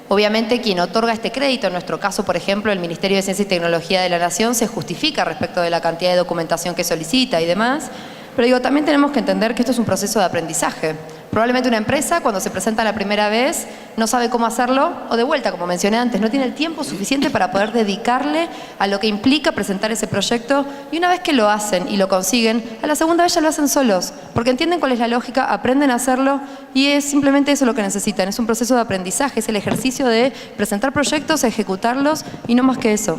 Obviamente quien otorga este crédito, en nuestro caso, por ejemplo, el Ministerio de Ciencia y Tecnología de la Nación, se justifica respecto de la cantidad de documentación que solicita y demás. Pero digo, también tenemos que entender que esto es un proceso de aprendizaje. Probablemente una empresa, cuando se presenta la primera vez, no sabe cómo hacerlo, o de vuelta, como mencioné antes, no tiene el tiempo suficiente para poder dedicarle a lo que implica presentar ese proyecto, y una vez que lo hacen y lo consiguen, a la segunda vez ya lo hacen solos, porque entienden cuál es la lógica, aprenden a hacerlo, y es simplemente eso lo que necesitan. Es un proceso de aprendizaje, es el ejercicio de presentar proyectos, ejecutarlos, y no más que eso.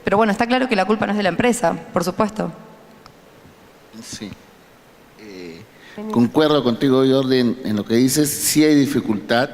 Pero bueno, está claro que la culpa no es de la empresa, por supuesto. Sí. Concuerdo contigo, Jordi, en lo que dices. Sí hay dificultad,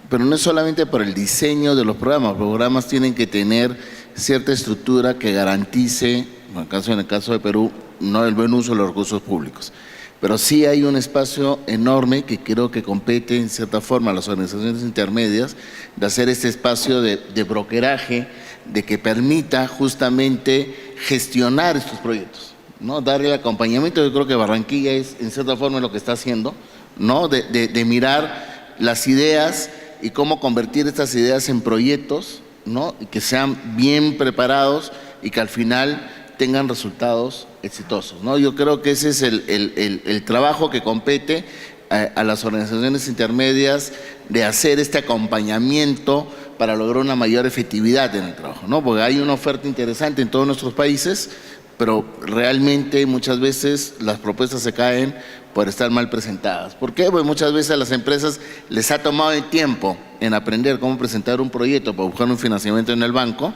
pero no es solamente por el diseño de los programas. Los programas tienen que tener cierta estructura que garantice, en el caso de Perú, no el buen uso de los recursos públicos. Pero sí hay un espacio enorme que creo que compete en cierta forma a las organizaciones intermedias de hacer este espacio de brokeraje, de que permita justamente gestionar estos proyectos, ¿no? Darle el acompañamiento. Yo creo que Barranquilla es en cierta forma lo que está haciendo, ¿no? De mirar las ideas y cómo convertir estas ideas en proyectos, ¿no? Y que sean bien preparados y que al final tengan resultados exitosos, ¿no? Yo creo que ese es el trabajo que compete a las organizaciones intermedias, de hacer este acompañamiento para lograr una mayor efectividad en el trabajo, ¿no? Porque hay una oferta interesante en todos nuestros países, pero realmente muchas veces las propuestas se caen por estar mal presentadas. ¿Por qué? Pues muchas veces a las empresas les ha tomado el tiempo en aprender cómo presentar un proyecto para buscar un financiamiento en el banco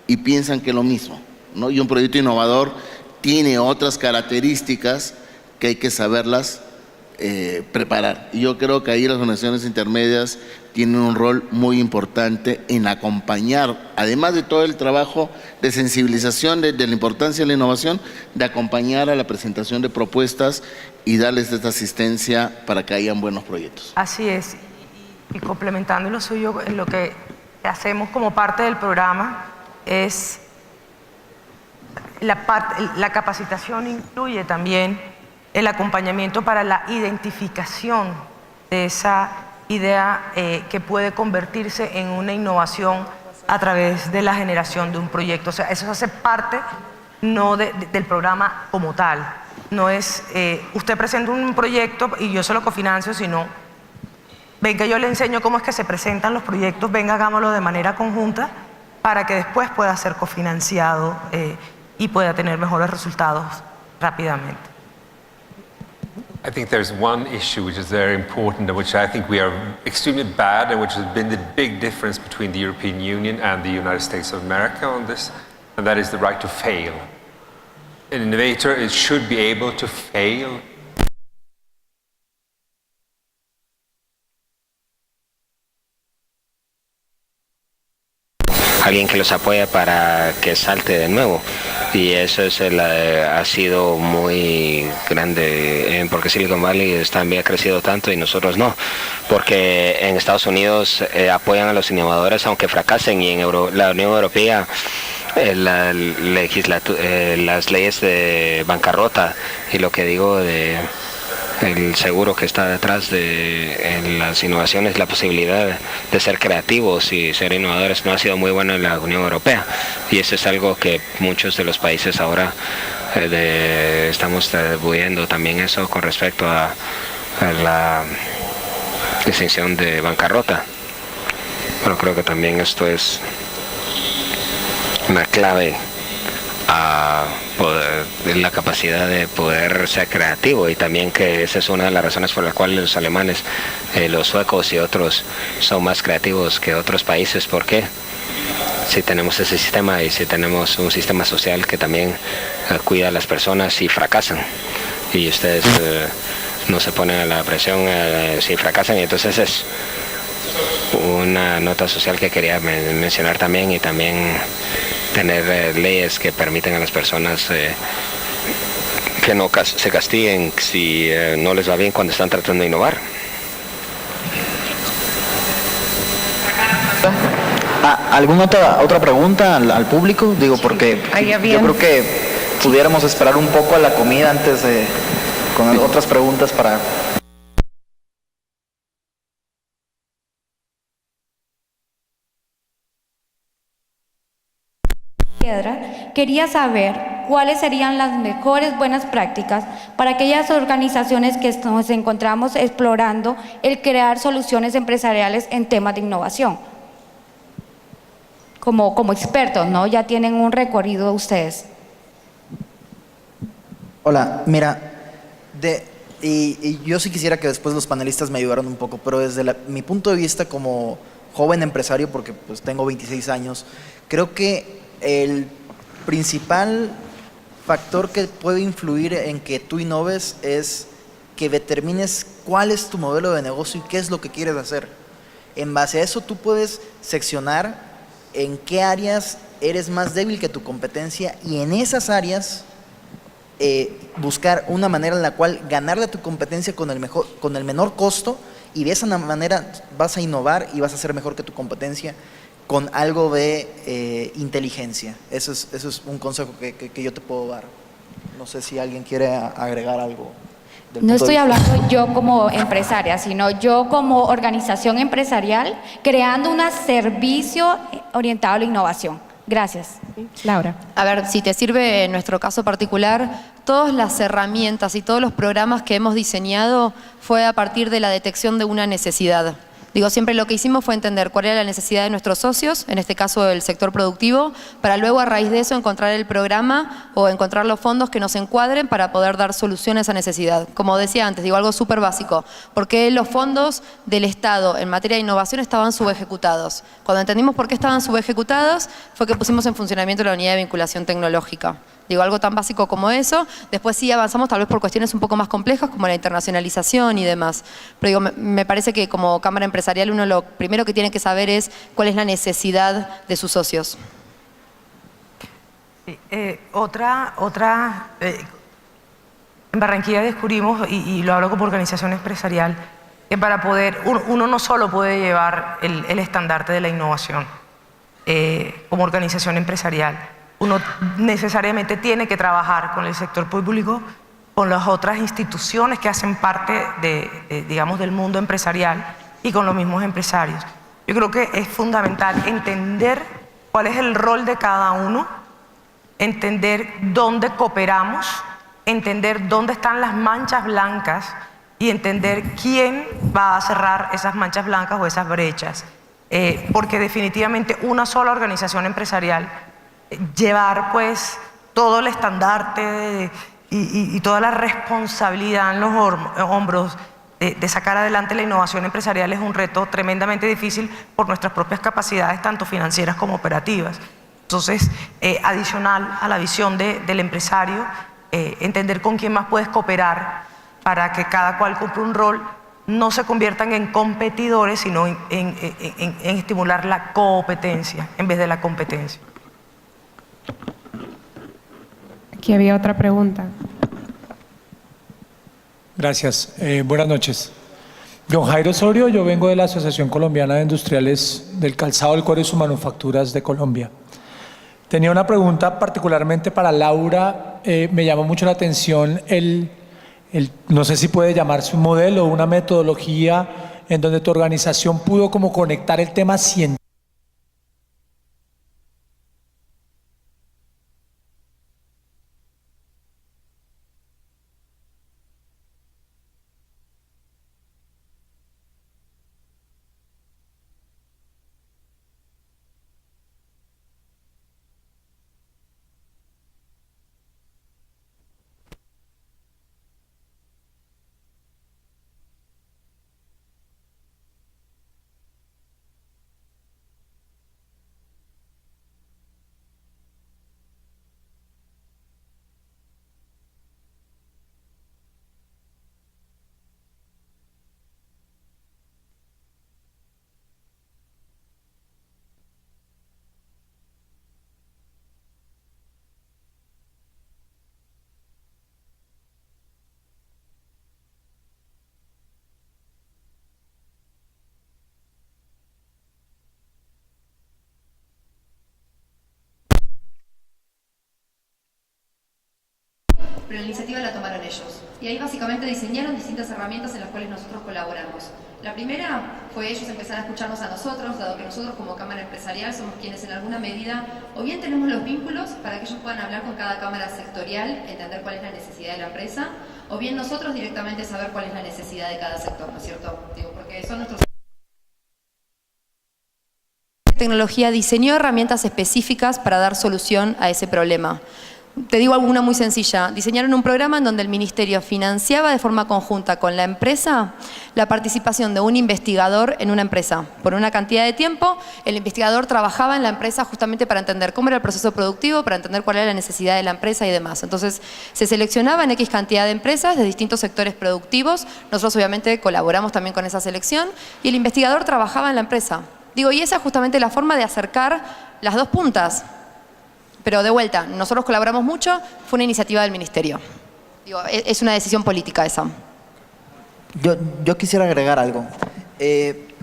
y piensan que es lo mismo, ¿no? Y un proyecto innovador tiene otras características que hay que saberlas preparar. Y yo creo que ahí las organizaciones intermedias tienen un rol muy importante en acompañar, además de todo el trabajo de sensibilización de la importancia de la innovación, de acompañar a la presentación de propuestas y darles esta asistencia para que hayan buenos proyectos. Así es. Y complementando lo suyo, lo que hacemos como parte del programa es la capacitación incluye también el acompañamiento para la identificación de esa idea que puede convertirse en una innovación a través de la generación de un proyecto. O sea, eso hace parte no del programa como tal. No es usted presenta un proyecto y yo se lo cofinancio, sino venga, yo le enseño cómo es que se presentan los proyectos, venga, hagámoslo de manera conjunta para que después pueda ser cofinanciado y pueda tener mejores resultados rápidamente. I think there's one issue which is very important, and which I think we are extremely bad, and which has been the big difference between the European Union and the United States of America on this, and that is the right to fail. An innovator should be able to fail. Alguien que los apoya para que salte de nuevo. Y eso es ha sido muy grande, porque Silicon Valley también ha crecido tanto y nosotros no, porque en Estados Unidos apoyan a los innovadores aunque fracasen, y en la Unión Europea las leyes de bancarrota y lo que digo de el seguro que está detrás en las innovaciones, la posibilidad de ser creativos y ser innovadores no ha sido muy bueno en la Unión Europea, y eso es algo que muchos de los países ahora estamos viendo también eso con respecto a la extinción de bancarrota. Pero creo que también esto es una clave a poder, la capacidad de poder ser creativo, y también que esa es una de las razones por las cuales los alemanes, los suecos y otros son más creativos que otros países. ¿Por qué? Si tenemos ese sistema y si tenemos un sistema social que también cuida a las personas y fracasan, y ustedes no se ponen a la presión si fracasan, y entonces es una nota social que quería mencionar también, y también tener leyes que permiten a las personas que no se castiguen si no les va bien cuando están tratando de innovar. ¿Alguna otra pregunta al público? Digo, porque yo creo que pudiéramos esperar un poco a la comida antes de con otras preguntas para... Quería saber cuáles serían las mejores buenas prácticas para aquellas organizaciones que nos encontramos explorando el crear soluciones empresariales en temas de innovación. Como expertos, ¿no? Ya tienen un recorrido ustedes. Hola, mira, y yo sí quisiera que después los panelistas me ayudaran un poco, pero desde mi punto de vista como joven empresario, porque pues tengo 26 años, creo que el principal factor que puede influir en que tú innoves es que determines cuál es tu modelo de negocio y qué es lo que quieres hacer. En base a eso tú puedes seccionar en qué áreas eres más débil que tu competencia y en esas áreas buscar una manera en la cual ganarle a tu competencia con el menor costo, y de esa manera vas a innovar y vas a ser mejor que tu competencia con algo de inteligencia. Eso es un consejo que yo te puedo dar. No sé si alguien quiere agregar algo. No estoy hablando yo como empresaria, sino yo como organización empresarial creando un servicio orientado a la innovación. Gracias. Laura. A ver, si te sirve en nuestro caso particular, todas las herramientas y todos los programas que hemos diseñado fue a partir de la detección de una necesidad. Digo, siempre lo que hicimos fue entender cuál era la necesidad de nuestros socios, en este caso del sector productivo, para luego a raíz de eso encontrar el programa o encontrar los fondos que nos encuadren para poder dar solución a esa necesidad. Como decía antes, digo algo súper básico, porque los fondos del Estado en materia de innovación estaban subejecutados. Cuando entendimos por qué estaban subejecutados, fue que pusimos en funcionamiento la unidad de vinculación tecnológica. Digo, algo tan básico como eso. Después sí avanzamos tal vez por cuestiones un poco más complejas como la internacionalización y demás. Pero digo, me parece que como Cámara Empresarial uno lo primero que tiene que saber es cuál es la necesidad de sus socios. Sí, en Barranquilla descubrimos, y lo hablo como organización empresarial, que para poder, uno no solo puede llevar el estandarte de la innovación como organización empresarial, uno necesariamente tiene que trabajar con el sector público, con las otras instituciones que hacen parte digamos, del mundo empresarial y con los mismos empresarios. Yo creo que es fundamental entender cuál es el rol de cada uno, entender dónde cooperamos, entender dónde están las manchas blancas y entender quién va a cerrar esas manchas blancas o esas brechas. Porque definitivamente una sola organización empresarial llevar pues todo el estandarte y toda la responsabilidad en los hombros de sacar adelante la innovación empresarial es un reto tremendamente difícil por nuestras propias capacidades tanto financieras como operativas. Entonces, adicional a la visión del empresario, entender con quién más puedes cooperar para que cada cual cumpla un rol, no se conviertan en competidores, sino en estimular la competencia en vez de la competencia. Aquí había otra pregunta. Gracias. Buenas noches. John Jairo Osorio, yo vengo de la Asociación Colombiana de Industriales del Calzado, del Cuero y sus Manufacturas de Colombia. Tenía una pregunta particularmente para Laura. Me llamó mucho la atención no sé si puede llamarse un modelo o una metodología en donde tu organización pudo como conectar el tema científico pero la iniciativa la tomaron ellos. Y ahí básicamente diseñaron distintas herramientas en las cuales nosotros colaboramos. La primera fue ellos empezar a escucharnos a nosotros, dado que nosotros como Cámara Empresarial somos quienes en alguna medida o bien tenemos los vínculos para que ellos puedan hablar con cada cámara sectorial, entender cuál es la necesidad de la empresa, o bien nosotros directamente saber cuál es la necesidad de cada sector, ¿no es cierto? Digo, porque son nuestros... Tecnología diseñó herramientas específicas para dar solución a ese problema. Te digo alguna muy sencilla. Diseñaron un programa en donde el ministerio financiaba de forma conjunta con la empresa la participación de un investigador en una empresa. Por una cantidad de tiempo, el investigador trabajaba en la empresa justamente para entender cómo era el proceso productivo, para entender cuál era la necesidad de la empresa y demás. Entonces, se seleccionaban X cantidad de empresas de distintos sectores productivos. Nosotros obviamente colaboramos también con esa selección y el investigador trabajaba en la empresa. Digo, y esa es justamente la forma de acercar las dos puntas. Pero de vuelta, nosotros colaboramos mucho, fue una iniciativa del ministerio. Digo, es una decisión política esa. Yo quisiera agregar algo.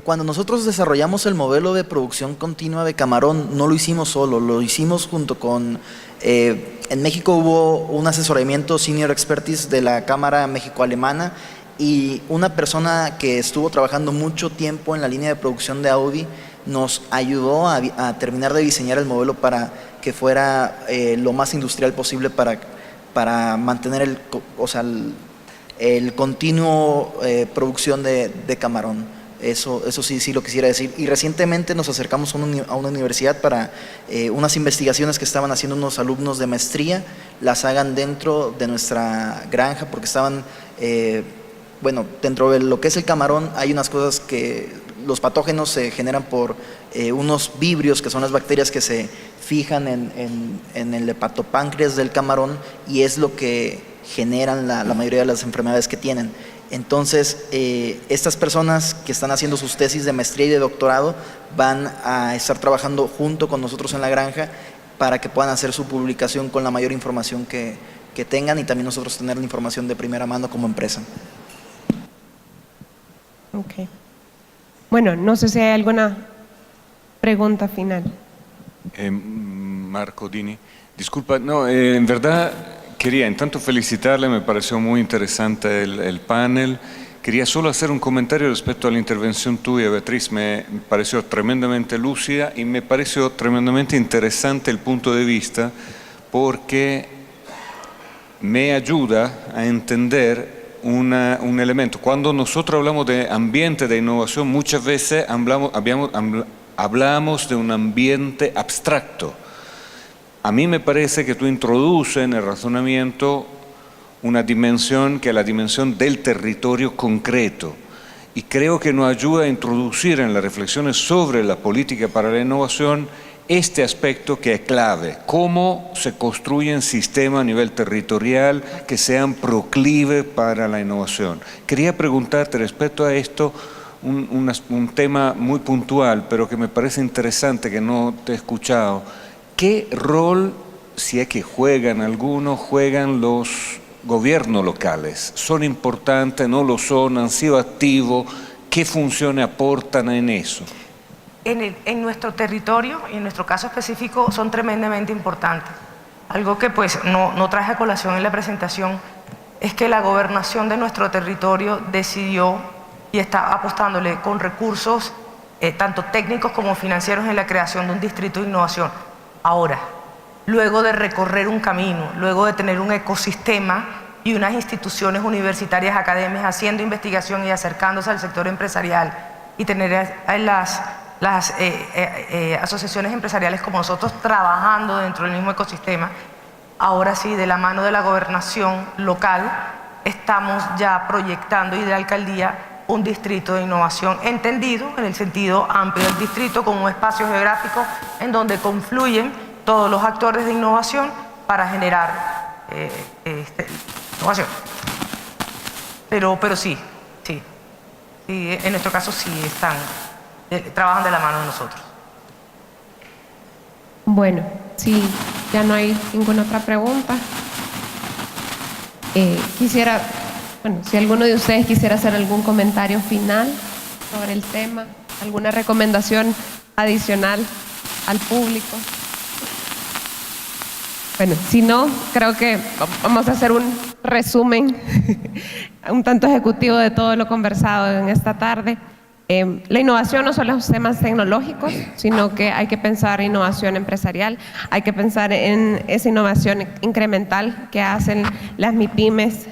Cuando nosotros desarrollamos el modelo de producción continua de camarón, no lo hicimos solo, lo hicimos junto con... en México hubo un asesoramiento Senior Expertise de la Cámara México-Alemana y una persona que estuvo trabajando mucho tiempo en la línea de producción de Audi nos ayudó a terminar de diseñar el modelo para que fuera lo más industrial posible para mantener el continuo producción de camarón. Eso sí lo quisiera decir. Y recientemente nos acercamos a una universidad para unas investigaciones que estaban haciendo unos alumnos de maestría, las hagan dentro de nuestra granja porque estaban, dentro de lo que es el camarón hay unas cosas que los patógenos se generan por unos vibrios que son las bacterias que se fijan en el hepatopáncreas del camarón y es lo que generan la mayoría de las enfermedades que tienen. Entonces, estas personas que están haciendo sus tesis de maestría y de doctorado van a estar trabajando junto con nosotros en la granja para que puedan hacer su publicación con la mayor información que tengan y también nosotros tener la información de primera mano como empresa. Ok. Bueno, no sé si hay alguna pregunta final. Marco Dini, disculpa, no, en verdad quería intanto felicitarle, me pareció muy interesante el panel. Quería solo hacer un comentario respecto a la intervención tuya, Beatriz, me pareció tremendamente lúcida y me pareció tremendamente interesante el punto de vista porque me ayuda a entender un elemento. Cuando nosotros hablamos de ambiente de innovación, muchas veces hablamos de un ambiente abstracto. A mí me parece que tú introduces en el razonamiento una dimensión que es la dimensión del territorio concreto y creo que nos ayuda a introducir en las reflexiones sobre la política para la innovación este aspecto que es clave, cómo se construyen sistemas a nivel territorial que sean proclives para la innovación. Quería preguntarte respecto a esto un tema muy puntual, pero que me parece interesante que no te he escuchado. ¿Qué rol, si es que juegan algunos, juegan los gobiernos locales? ¿Son importantes, no lo son, han sido activos? ¿Qué funciones aportan en eso? En nuestro territorio y en nuestro caso específico son tremendamente importantes. Algo que pues no traje a colación en la presentación es que la gobernación de nuestro territorio decidió y está apostándole con recursos tanto técnicos como financieros en la creación de un distrito de innovación. Ahora, luego de recorrer un camino, luego de tener un ecosistema y unas instituciones universitarias, academias haciendo investigación y acercándose al sector empresarial y tener las asociaciones empresariales como nosotros trabajando dentro del mismo ecosistema, ahora sí, de la mano de la gobernación local, estamos ya proyectando y de la alcaldía un distrito de innovación entendido en el sentido amplio del distrito como un espacio geográfico en donde confluyen todos los actores de innovación para generar innovación. Pero sí, en nuestro caso sí están, trabajan de la mano de nosotros. Bueno, si ya no hay ninguna otra pregunta, quisiera, si alguno de ustedes quisiera hacer algún comentario final sobre el tema, alguna recomendación adicional al público. Bueno, si no, creo que vamos a hacer un resumen un tanto ejecutivo de todo lo conversado en esta tarde. La innovación no son los temas tecnológicos, sino que hay que pensar en innovación empresarial, hay que pensar en esa innovación incremental que hacen las MIPYMES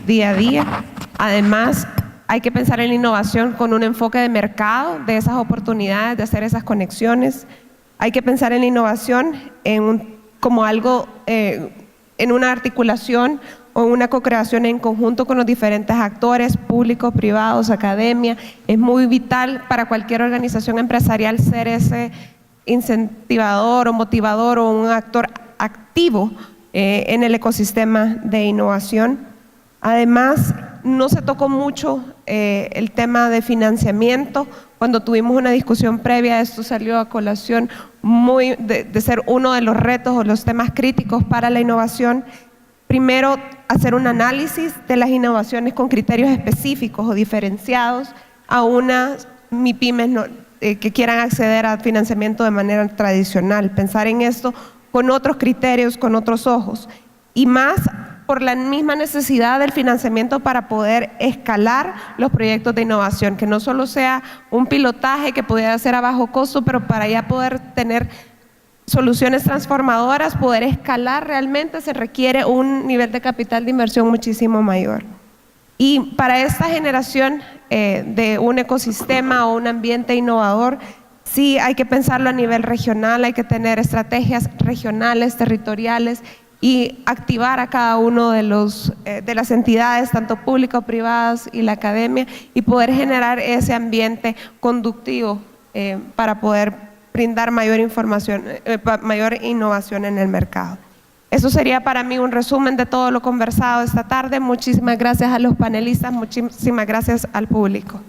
día a día. Además, hay que pensar en la innovación con un enfoque de mercado, de esas oportunidades, de hacer esas conexiones. Hay que pensar en la innovación como algo, en una articulación o una co-creación en conjunto con los diferentes actores, públicos, privados, academia. Es muy vital para cualquier organización empresarial ser ese incentivador o motivador o un actor activo en el ecosistema de innovación. Además, no se tocó mucho el tema de financiamiento. Cuando tuvimos una discusión previa, esto salió a colación de ser uno de los retos o los temas críticos para la innovación. Primero, hacer un análisis de las innovaciones con criterios específicos o diferenciados a unas MIPYMES que quieran acceder a financiamiento de manera tradicional. Pensar en esto con otros criterios, con otros ojos. Y más por la misma necesidad del financiamiento para poder escalar los proyectos de innovación, que no solo sea un pilotaje que pudiera ser a bajo costo, pero para ya poder tener soluciones transformadoras, poder escalar realmente se requiere un nivel de capital de inversión muchísimo mayor. Y para esta generación de un ecosistema o un ambiente innovador, sí hay que pensarlo a nivel regional, hay que tener estrategias regionales, territoriales, y activar a cada uno de las entidades, tanto públicas, privadas y la academia, y poder generar ese ambiente conductivo para poder brindar mayor innovación en el mercado. Eso sería para mí un resumen de todo lo conversado esta tarde. Muchísimas gracias a los panelistas, muchísimas gracias al público.